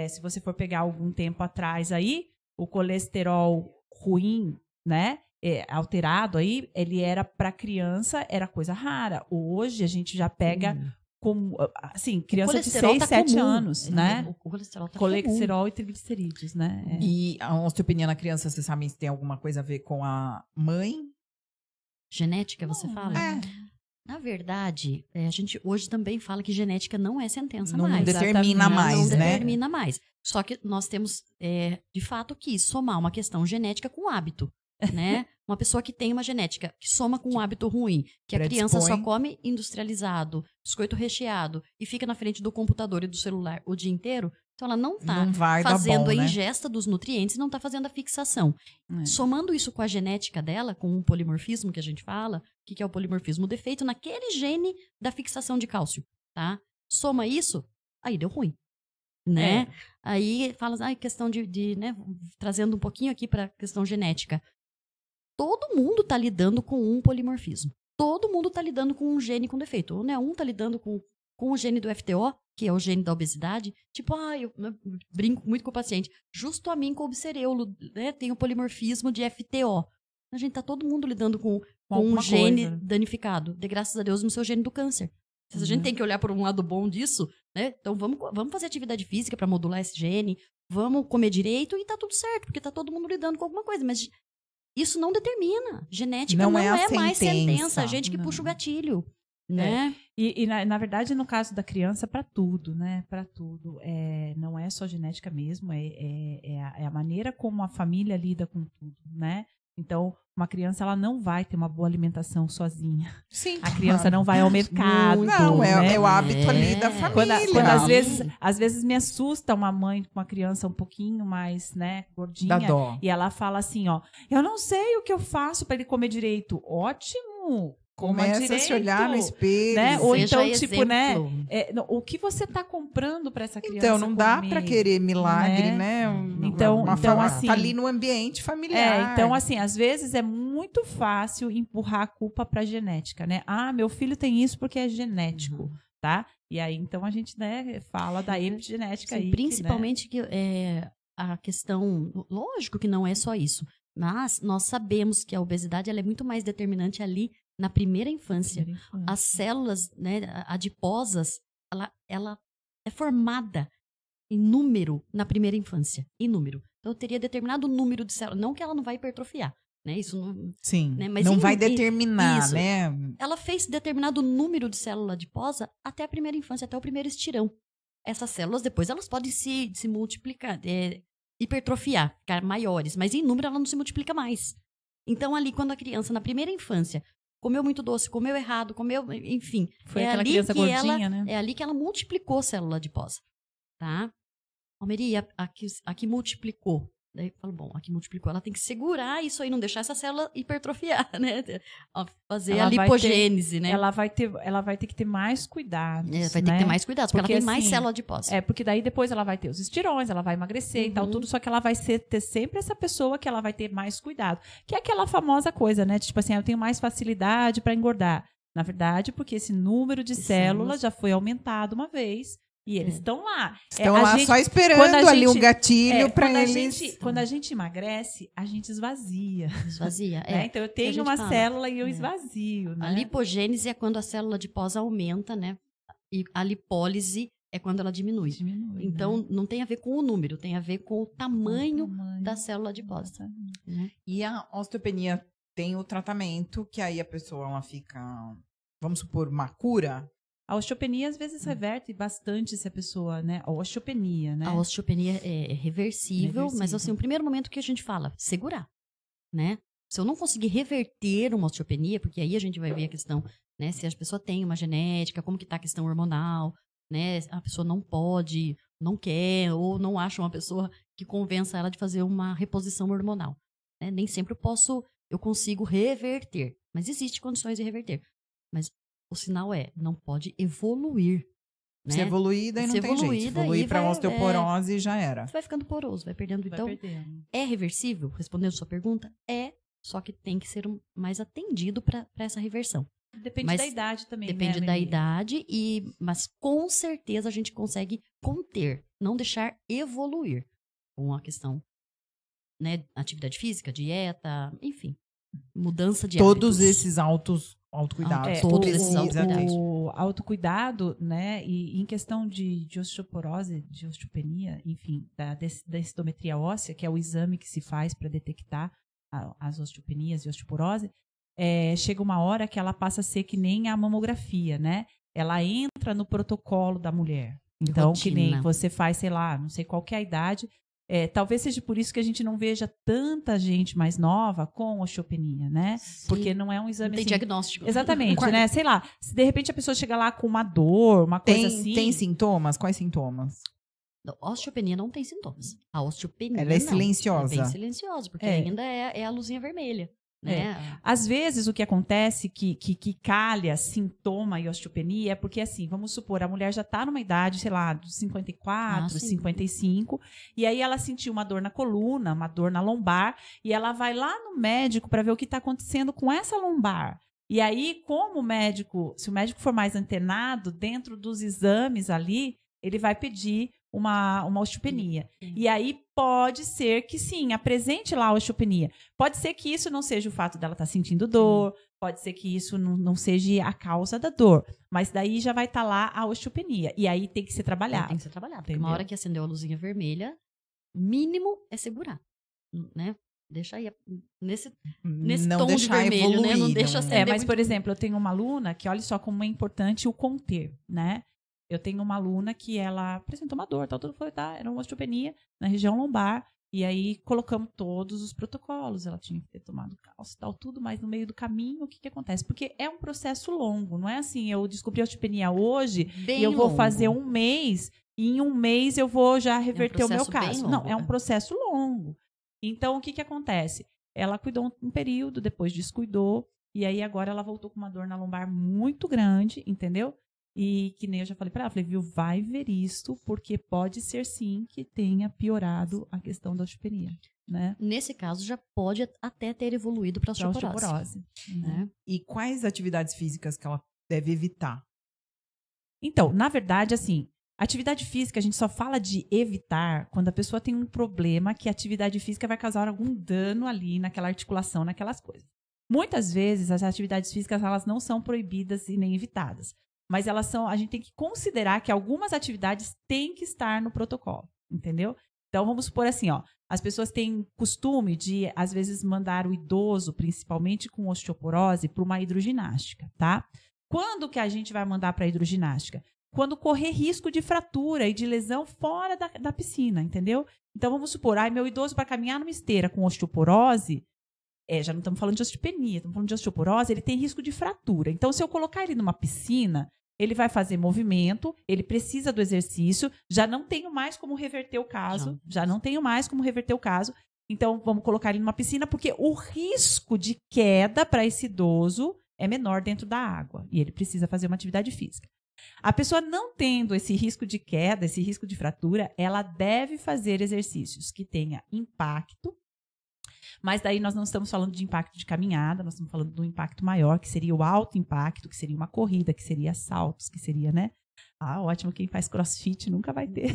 Se você for pegar algum tempo atrás aí, o colesterol ruim, né? alterado aí, ele era para criança, era coisa rara. Hoje a gente já pega como, assim, criança de 6, 7 anos, né? O colesterol tá colesterol e triglicerídeos, né? E a osteopenia na criança, vocês sabem se tem alguma coisa a ver com a mãe? Genética, você fala? Na verdade, a gente hoje também fala que genética não é sentença Não mais. determina mais, não né? determina mais. Só que nós temos, de fato, que somar uma questão genética com hábito, né? Uma pessoa que tem uma genética que soma com um hábito ruim, que a criança só come industrializado, biscoito recheado e fica na frente do computador e do celular o dia inteiro, então ela não está fazendo a ingesta dos nutrientes, não está fazendo a fixação. Somando isso com a genética dela, com um polimorfismo que a gente fala, o que é o polimorfismo? O defeito naquele gene da fixação de cálcio, tá? Soma isso, aí deu ruim, né? Aí fala, questão de né, trazendo um pouquinho aqui para a questão genética. Todo mundo está lidando com um polimorfismo. Todo mundo está lidando com um gene com defeito. Ou, né, um está lidando com o gene do FTO, que é o gene da obesidade. Tipo, eu brinco muito com o paciente. Justo a mim com o obsereulo, né, tem o polimorfismo de FTO. A gente tá todo mundo lidando com um gene danificado. De graças a Deus no seu gene do câncer. A gente tem que olhar por um lado bom disso, né? Então vamos fazer atividade física para modular esse gene. Vamos comer direito e tá tudo certo, porque tá todo mundo lidando com alguma coisa. Mas isso não determina. Genética não é mais sentença. A gente que puxa o gatilho, né? E na verdade, no caso da criança, para tudo, né? Para tudo. Não é só genética mesmo, é a maneira como a família lida com tudo, né? Então, uma criança, ela não vai ter uma boa alimentação sozinha. Sim. A criança não vai ao mercado. Não, né? é o hábito ali da família. Quando às vezes me assusta uma mãe com uma criança um pouquinho mais, né, gordinha. Dá dó. E ela fala assim, eu não sei o que eu faço para ele comer direito. Ótimo! Começa a se olhar no espelho. Né? Ou então, tipo, exemplo. né? O que você tá comprando para essa criança Então, não dá para querer milagre, né? Então, assim, tá ali no ambiente familiar. Então, assim, às vezes é muito fácil empurrar a culpa para genética, né? Meu filho tem isso porque é genético, tá? E aí, então, a gente, né, fala da epigenética aí. Principalmente que a questão... Lógico que não é só isso. Mas nós sabemos que a obesidade ela é muito mais determinante ali na primeira infância. As células, né, adiposas, ela é formada em número na primeira infância. Em número. Então, eu teria determinado número de células. Não que ela não vai hipertrofiar. Né? Isso não, sim, né? Mas não vai determinar, isso, né? Ela fez determinado número de célula adiposa até a primeira infância, até o primeiro estirão. Essas células, depois, elas podem se multiplicar, hipertrofiar, ficar maiores. Mas em número, ela não se multiplica mais. Então, ali, quando a criança, na primeira infância, comeu muito doce, comeu errado, enfim. Foi aquela criança gordinha, né? É ali que ela multiplicou célula adiposa, tá? Almeri, a que multiplicou. Daí eu falo, bom, a que multiplicou, ela tem que segurar isso aí, não deixar essa célula hipertrofiar, né? Fazer a lipogênese, né? Ela vai ter que ter mais cuidados. Vai ter que ter mais cuidados, porque ela tem mais célula adiposa. Porque daí depois ela vai ter os estirões, ela vai emagrecer e tal, tudo, só que ela vai ter sempre essa pessoa que ela vai ter mais cuidado. Que é aquela famosa coisa, né? Tipo assim, eu tenho mais facilidade para engordar. Na verdade, porque esse número de células já foi aumentado uma vez. E eles estão lá. Estão lá só esperando ali um gatilho para eles. Quando a gente emagrece, a gente esvazia. Esvazia, né? Então, eu tenho uma célula e eu esvazio. Né? A lipogênese é quando a célula adiposa aumenta, né? E a lipólise é quando ela diminui. Então, não tem a ver com o número, tem a ver com o tamanho da célula adiposa. E a osteopenia tem o tratamento, que aí a pessoa ela fica, vamos supor, uma cura. A osteopenia, às vezes, reverte bastante se a pessoa, né? A osteopenia, né? A osteopenia é reversível, mas, assim, o primeiro momento que a gente fala, segurar, né? Se eu não conseguir reverter uma osteopenia, porque aí a gente vai ver a questão, né? Se a pessoa tem uma genética, como que tá a questão hormonal, né? A pessoa não pode, não quer, ou não acha uma pessoa que convença ela de fazer uma reposição hormonal. Né? Nem sempre eu consigo reverter, mas existem condições de reverter. Mas o sinal não pode evoluir. Né? Se evoluir, daí não tem jeito. Se evoluir para osteoporose, já era. Você vai ficando poroso, vai perdendo. Então, é reversível? Respondendo a sua pergunta, só que tem que ser mais atendido para essa reversão. Depende da idade também, Depende da idade, mas com certeza a gente consegue conter, não deixar evoluir com a questão, né, atividade física, dieta, enfim. mudança de Todos hábitos. esses autocuidados. Todos que esses precisa ter. autocuidados. O autocuidado, né? E em questão de osteoporose, de osteopenia, enfim, da densitometria óssea, que é o exame que se faz para detectar as osteopenias e osteoporose, chega uma hora que ela passa a ser que nem a mamografia, né? Ela entra no protocolo da mulher. Então, que nem Rotina. você faz, sei lá, não sei qual que é a idade. Talvez seja por isso que a gente não veja tanta gente mais nova com osteopenia, né? Sim. Porque não é um exame Não tem assim, diagnóstico. exatamente, né? Sei lá, se de repente a pessoa chega lá com uma dor, uma coisa assim. Tem sintomas? Quais sintomas? Não, a osteopenia não tem sintomas. A osteopenia Ela é não. silenciosa. É bem silenciosa, porque ainda é a luzinha vermelha. Né? Às vezes o que acontece que calha sintoma e osteopenia é porque, assim, vamos supor, a mulher já está numa idade, sei lá, dos 54, 55, e aí ela sentiu uma dor na coluna, uma dor na lombar, e ela vai lá no médico para ver o que está acontecendo com essa lombar. E aí, como o médico, se o médico for mais antenado, dentro dos exames ali, ele vai pedir uma osteopenia. E aí pode ser que sim, apresente lá a osteopenia. Pode ser que isso não seja o fato dela estar sentindo dor, pode ser que isso não seja a causa da dor, mas daí já vai estar lá a osteopenia. E aí tem que ser trabalhado. Tem que ser trabalhado. Porque uma hora que acendeu a luzinha vermelha, mínimo é segurar. Né? Deixa aí nesse não tom de vermelho, evoluir, né? Não deixa acender mas, muito. por exemplo, eu tenho uma aluna que olha só como é importante o conter, né? Eu tenho uma aluna que ela apresentou uma dor, tudo foi, era uma osteopenia na região lombar, e aí colocamos todos os protocolos, ela tinha que ter tomado cálcio e tal, tudo, mas no meio do caminho, o que acontece? Porque é um processo longo, não é assim, eu descobri a osteopenia hoje, Bem e eu vou longo. fazer um mês, e em um mês eu vou já reverter o meu processo bem caso. longo, Não, é um processo longo. Então, o que acontece? Ela cuidou um período, depois descuidou, e aí agora ela voltou com uma dor na lombar muito grande, entendeu? E que nem eu já falei para ela, falei, viu, vai ver isso, porque pode ser sim que tenha piorado a questão da osteopenia, né? Nesse caso, já pode até ter evoluído para Pra osteoporose. Né? E quais atividades físicas que ela deve evitar? Então, na verdade, assim, atividade física a gente só fala de evitar quando a pessoa tem um problema que a atividade física vai causar algum dano ali naquela articulação, naquelas coisas. Muitas vezes as atividades físicas elas não são proibidas e nem evitadas. Mas elas são, a gente tem que considerar que algumas atividades têm que estar no protocolo, entendeu? Então, vamos supor assim, ó, as pessoas têm costume de, às vezes, mandar o idoso, principalmente com osteoporose, para uma hidroginástica, tá? Quando que a gente vai mandar para a hidroginástica? Quando correr risco de fratura e de lesão fora da piscina, entendeu? Então, vamos supor, meu idoso para caminhar numa esteira com osteoporose, já não estamos falando de osteopenia, estamos falando de osteoporose, ele tem risco de fratura. Então, se eu colocar ele numa piscina, ele vai fazer movimento, ele precisa do exercício, já não tenho mais como reverter o caso, Então, vamos colocar ele numa piscina, porque o risco de queda para esse idoso é menor dentro da água, e ele precisa fazer uma atividade física. A pessoa não tendo esse risco de queda, esse risco de fratura, ela deve fazer exercícios que tenha impacto. Mas daí nós não estamos falando de impacto de caminhada, nós estamos falando do impacto maior, que seria o alto impacto, que seria uma corrida, que seria saltos, que seria, né? Ótimo, quem faz crossfit nunca vai ter.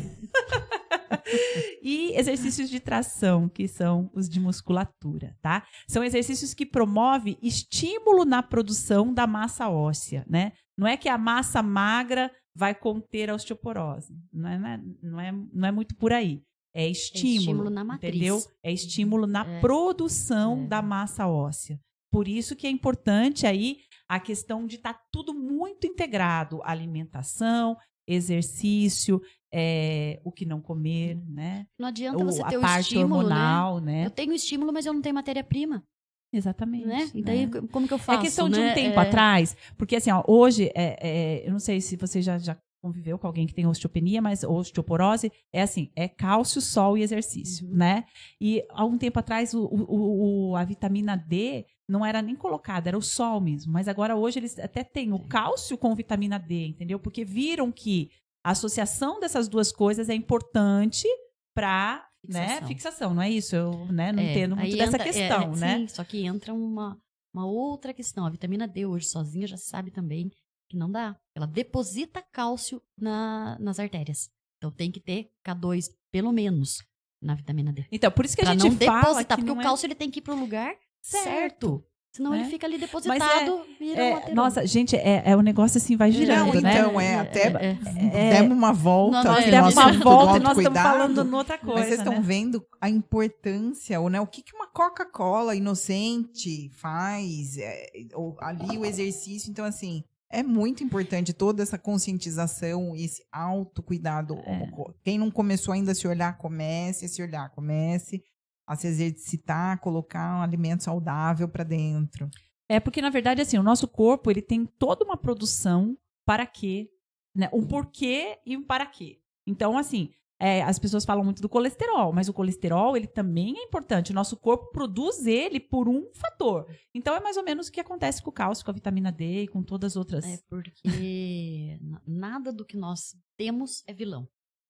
E exercícios de tração, que são os de musculatura, tá? São exercícios que promovem estímulo na produção da massa óssea, né? Não é que a massa magra vai conter a osteoporose, não é muito por aí. É estímulo na matriz. Entendeu? É estímulo na produção da massa óssea. Por isso que é importante aí a questão de estar tudo muito integrado. Alimentação, exercício, o que não comer, né? Não adianta você ter a parte estímulo, hormonal, né? Eu tenho estímulo, mas eu não tenho matéria-prima. Exatamente. Né? E daí, como que eu faço? É questão de um tempo atrás, porque assim, hoje, eu não sei se você já conviveu com alguém que tem osteopenia, mas osteoporose é assim, é cálcio, sol e exercício, né? E há um tempo atrás a vitamina D não era nem colocada, era o sol mesmo, mas agora hoje eles até têm o cálcio com vitamina D, entendeu? Porque viram que a associação dessas duas coisas é importante para fixação, não é isso? Eu não entendo muito dessa questão, né? Sim, só que entra uma outra questão. A vitamina D hoje sozinha já se sabe também que não dá. Ela deposita cálcio nas artérias. Então tem que ter K2 pelo menos na vitamina D. Então, por isso que pra a gente não fala depositar, que porque não o cálcio ele tem que ir para o lugar certo. Senão né? ele fica ali depositado, vira um ateroma. Nossa, gente, um negócio assim, vai girando, Não, né? então, demos uma volta. Não, aqui no Demos uma assunto do volta e nós estamos autocuidado. falando noutra coisa, Mas vocês estão né? vendo a importância, ou, né, o que uma Coca-Cola inocente faz, ou ali o exercício. Então, assim, é muito importante toda essa conscientização, esse autocuidado. Quem não começou ainda a se olhar, comece a se exercitar, colocar um alimento saudável para dentro. Porque, na verdade, assim, o nosso corpo, ele tem toda uma produção para quê, né? Um porquê e um para quê. Então, assim, as pessoas falam muito do colesterol, mas o colesterol, ele também é importante. O nosso corpo produz ele por um fator. Então, é mais ou menos o que acontece com o cálcio, com a vitamina D e com todas as outras. Porque nada do que nós temos é vilão.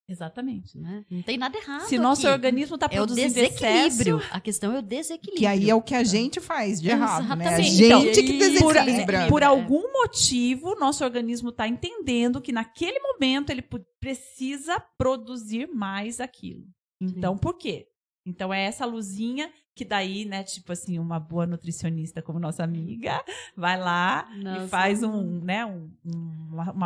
Exatamente. Né? Não tem nada errado. Se nosso organismo está produzindo o desequilíbrio. excesso, a questão é o desequilíbrio. Que aí é o que a gente faz de errado, né? A Exatamente. gente Então, que desequilibra. por algum motivo, nosso organismo está entendendo que naquele momento ele precisa produzir mais aquilo. Então, por quê? Então, é essa luzinha que daí, né, tipo assim, uma boa nutricionista como nossa amiga vai lá e faz um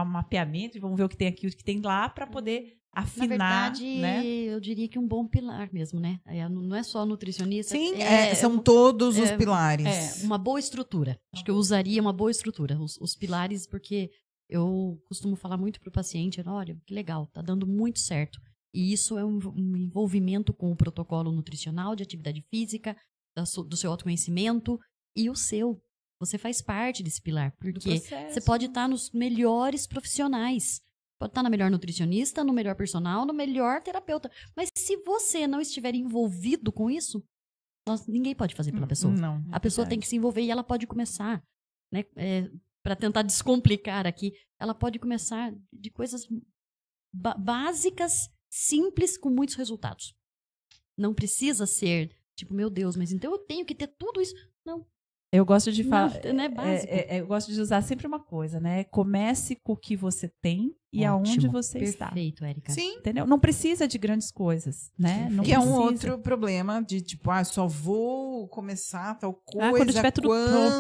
mapeamento e vamos ver o que tem aqui, o que tem lá para poder afinar, na verdade, né? Eu diria que um bom pilar mesmo, né? Não é só nutricionista. Sim, são todos os pilares. Uma boa estrutura. Acho que eu usaria uma boa estrutura. Os pilares, porque eu costumo falar muito para o paciente, olha, que legal, tá dando muito certo. E isso é um envolvimento com o protocolo nutricional de atividade física, do seu autoconhecimento e o seu. Você faz parte desse pilar, porque você pode estar nos melhores profissionais. Pode estar na melhor nutricionista, no melhor personal, no melhor terapeuta. Mas se você não estiver envolvido com isso, ninguém pode fazer pela pessoa. Não, a pessoa tem que se envolver e ela pode começar, né? Para tentar descomplicar aqui, ela pode começar de coisas básicas, simples, com muitos resultados. Não precisa ser, tipo, meu Deus, mas então eu tenho que ter tudo isso. Não. Eu gosto de falar. Não é básico. Eu gosto de usar sempre uma coisa, né? Comece com o que você tem e aonde você está. Perfeito, Érica. Sim. Entendeu? Não precisa de grandes coisas, né? Não que é um precisa. outro problema de tipo, só vou começar tal coisa quando tiver tudo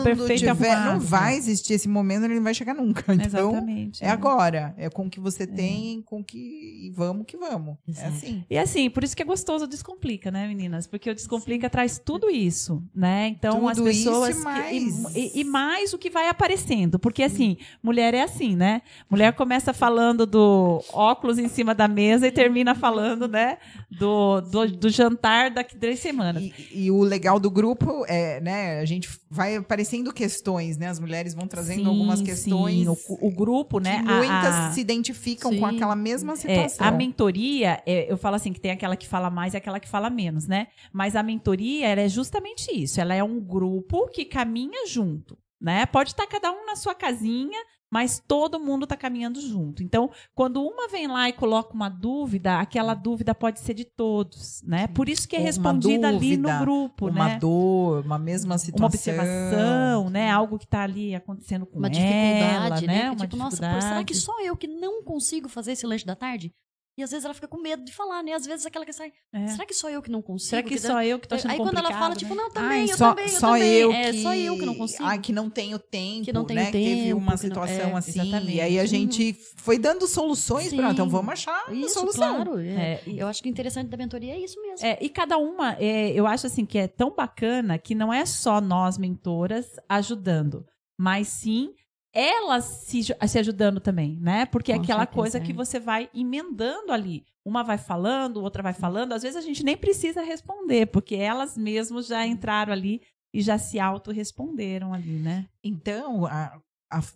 perfeito, arrumado. Não vai existir esse momento, ele não vai chegar nunca. Então, exatamente. Agora. É com o que você tem, com que e vamos que vamos. Exato. É assim. E assim, por isso que é gostoso o Descomplica, né, meninas? Porque o Descomplica traz tudo isso, né? Então, tudo as pessoas... Isso e mais. Mais o que vai aparecendo. Porque, assim, mulher é assim, né? Mulher começa falando do óculos em cima da mesa e termina falando, né, do jantar daqui 3 semanas. E o legal do grupo é, né, a gente vai aparecendo questões, né? As mulheres vão trazendo algumas questões. Sim. O grupo, né? Muitas se identificam com aquela mesma situação. A mentoria, eu falo assim, que tem aquela que fala mais e aquela que fala menos, né? Mas a mentoria, ela é justamente isso. Ela é um grupo que caminha junto, né? Pode estar cada um na sua casinha, mas todo mundo está caminhando junto. Então, quando uma vem lá e coloca uma dúvida, aquela dúvida pode ser de todos, né? Por isso que é respondida ali no grupo, uma né? Dor, uma mesma situação. Uma observação, né? Algo que está ali acontecendo com ela, dificuldade, né? Uma tipo, dificuldade. Nossa, será que só eu que não consigo fazer esse lanche da tarde? E às vezes ela fica com medo de falar, né? Às vezes aquela que sai, será que só eu que não consigo? Será que só eu que tô achando complicado? Aí quando ela fala, tipo, não, também, só eu que não consigo. Que não tenho tempo, que não tenho né? tempo, Teve uma situação assim, exatamente. E aí a gente foi dando soluções para, então vamos achar isso, a solução. Claro. Eu acho que o interessante da mentoria é isso mesmo. E cada uma, eu acho assim que é tão bacana que não é só nós mentoras ajudando, mas sim elas se ajudando também, né? Porque é aquela coisa que você vai emendando ali. Uma vai falando, outra vai falando. Às vezes a gente nem precisa responder, porque elas mesmas já entraram ali e já se autorresponderam ali, né? Então, a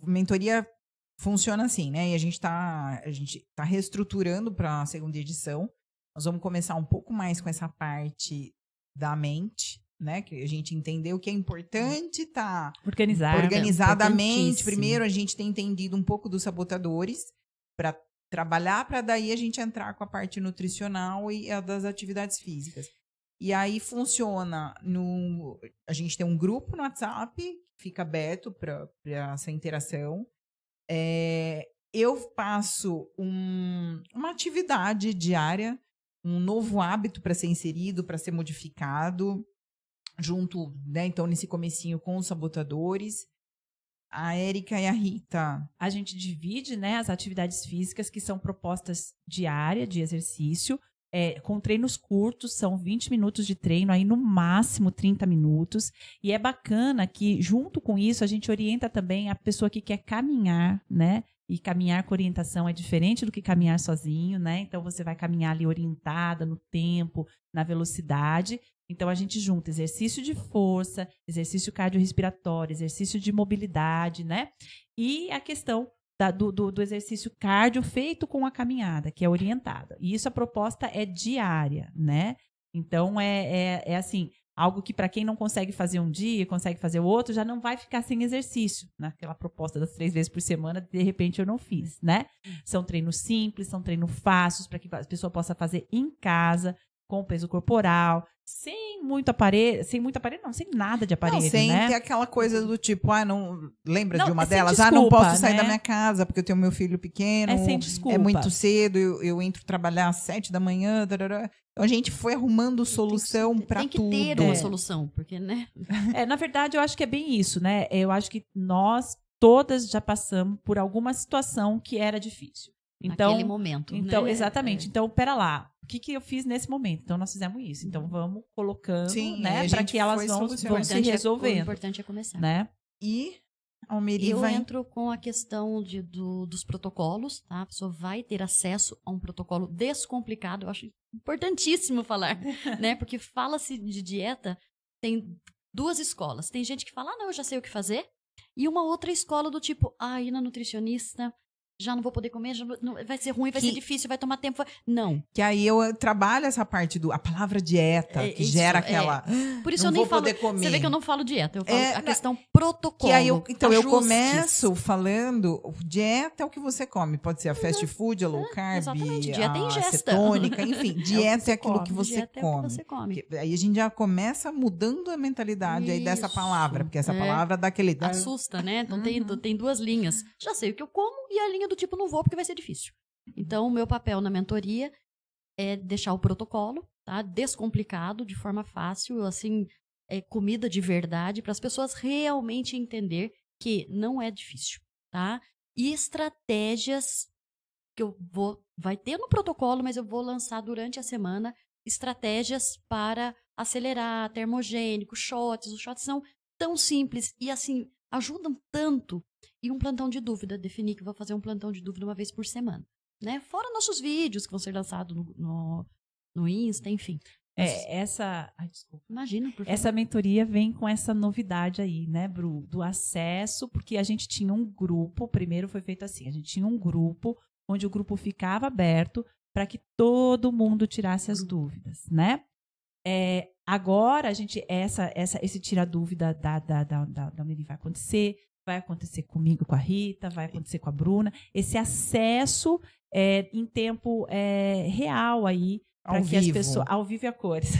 mentoria funciona assim, né? E a gente tá reestruturando para a segunda edição. Nós vamos começar um pouco mais com essa parte da mente, né? Que a gente entendeu que é importante organizadamente. Primeiro, a gente tem entendido um pouco dos sabotadores para trabalhar, para daí a gente entrar com a parte nutricional e a das atividades físicas. E aí funciona a gente tem um grupo no WhatsApp, fica aberto para essa interação. Eu passo uma atividade diária, um novo hábito para ser inserido, para ser modificado. junto, né, então, nesse comecinho com os sabotadores. A Érica e a Rita. A gente divide, né, as atividades físicas que são propostas diária de exercício, com treinos curtos, são 20 minutos de treino, aí no máximo 30 minutos. E é bacana que, junto com isso, a gente orienta também a pessoa que quer caminhar, né? E caminhar com orientação é diferente do que caminhar sozinho, né? Então, você vai caminhar ali orientada no tempo, na velocidade. Então, a gente junta exercício de força, exercício cardiorrespiratório, exercício de mobilidade, né? E a questão do exercício cardio feito com a caminhada, que é orientada. E isso, a proposta é diária, né? Então, é assim, algo que para quem não consegue fazer um dia, consegue fazer o outro, já não vai ficar sem exercício. Naquela proposta das 3 vezes por semana, de repente eu não fiz, né? São treinos simples, são treinos fáceis, para que a pessoa possa fazer em casa, com peso corporal, sem muito aparelho, sem nada de aparelho, não, sem né? ter aquela coisa do tipo, não lembra Não, de uma é sem delas? desculpa, Não posso sair né? da minha casa porque eu tenho meu filho pequeno. É sem desculpa. É muito cedo, eu entro trabalhar às 7 da manhã. Tarará. Então a gente foi arrumando solução para tudo. Tem que ter uma solução, porque, né? Na verdade, eu acho que é bem isso, né? Eu acho que nós todas já passamos por alguma situação que era difícil. Então, naquele momento, então, né? exatamente. Então, pera lá. O que eu fiz nesse momento? Então, nós fizemos isso. Então, vamos colocando, né? Para que elas vão se resolvendo. O importante é começar. Né? E a Almeri eu entro com a questão dos protocolos, tá? A pessoa vai ter acesso a um protocolo descomplicado. Eu acho importantíssimo falar, né? Porque fala-se de dieta, tem 2 escolas. Tem gente que fala, não, eu já sei o que fazer. E uma outra escola do tipo, ir na nutricionista, já não vou poder comer, vai ser ruim, vai ser difícil, vai tomar tempo. Não. Que aí eu trabalho essa parte a palavra dieta, que gera aquela... Por isso não eu nem vou falo... poder comer. Você vê que eu não falo dieta, eu falo a questão protocolo. Que aí eu começo falando, dieta é o que você come. Pode ser a fast food, a low carb, exatamente. Dieta é ingesta. cetônica, enfim. Dieta é aquilo que você dieta come. É o que você come. Aí a gente já começa mudando a mentalidade aí dessa palavra, porque essa palavra dá aquele... Assusta, né? Então tem 2 linhas. Já sei o que eu como e a linha do tipo não vou porque vai ser difícil. Então, o meu papel na mentoria é deixar o protocolo, tá? Descomplicado, de forma fácil, assim, comida de verdade, para as pessoas realmente entender que não é difícil, tá? E estratégias que vai ter no protocolo, mas eu vou lançar durante a semana, estratégias para acelerar, termogênico, shots. Os shots são tão simples e, assim, ajudam tanto. E um plantão de dúvida, definir que vou fazer um plantão de dúvida uma vez por semana, né? Fora nossos vídeos que vão ser lançados no Insta, enfim. Desculpa. Imagina, por favor. Essa mentoria vem com essa novidade aí, né, Bru? Do acesso, porque a gente tinha um grupo, primeiro foi feito assim, a gente tinha um grupo, onde o grupo ficava aberto para que todo mundo tirasse as dúvidas, né? Agora, esse tira dúvida da Meri vai acontecer comigo, com a Rita, vai acontecer com a Bruna. Esse acesso em tempo real aí, para que as pessoas, ao vivo e a cores,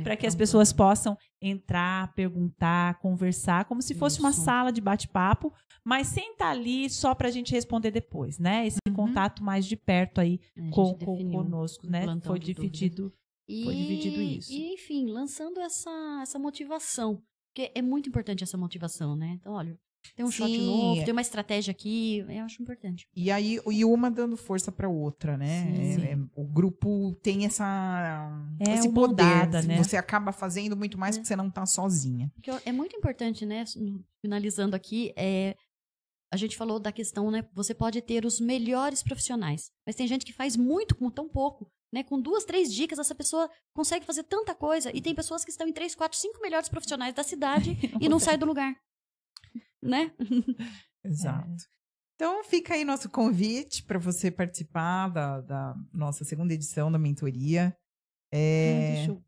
para que as pessoas possam entrar, perguntar, conversar, como se fosse uma sala de bate-papo, mas sem estar ali só para a gente responder depois, né? Esse contato mais de perto aí conosco, né? Foi dividido isso. E, enfim, lançando essa motivação, porque é muito importante essa motivação, né? Então, olha, tem um shot novo, tem uma estratégia aqui, eu acho importante. E aí, uma dando força para outra, né? O grupo tem esse poder, né? Você acaba fazendo muito mais porque você não está sozinha. Porque é muito importante, né? Finalizando aqui, a gente falou da questão, né? Você pode ter os melhores profissionais, mas tem gente que faz muito com tão pouco. Né, com 2, 3 dicas, essa pessoa consegue fazer tanta coisa. E tem pessoas que estão em 3, 4, 5 melhores profissionais da cidade e não saem do lugar. Né? Exato. Então, fica aí nosso convite para você participar da nossa 2ª edição da mentoria. Deixa eu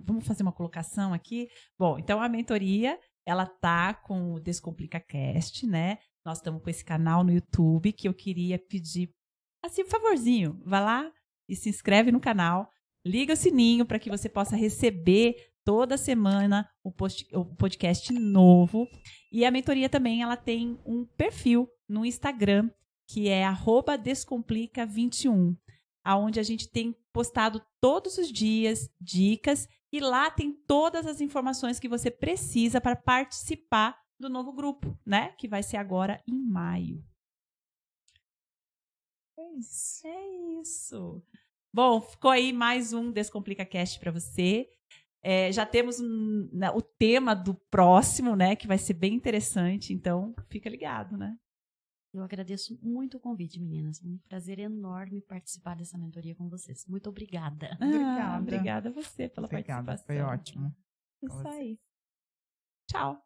vamos fazer uma colocação aqui. Bom, então a mentoria, ela tá com o Descomplica Cast, né? Nós estamos com esse canal no YouTube que eu queria pedir, assim, um favorzinho. Vai lá e se inscreve no canal, liga o sininho para que você possa receber toda semana o podcast novo. E a mentoria também, ela tem um perfil no Instagram, que é @descomplica21, onde a gente tem postado todos os dias dicas E lá tem todas as informações que você precisa para participar do novo grupo, né? Que vai ser agora em maio. É isso. Bom, ficou aí mais um Descomplica Cast para você. Já temos o tema do próximo, né? Que vai ser bem interessante. Então, fica ligado, né? Eu agradeço muito o convite, meninas. Um prazer enorme participar dessa mentoria com vocês. Muito obrigada. Obrigada a você pela participação. Foi ótimo. Isso aí. Tchau.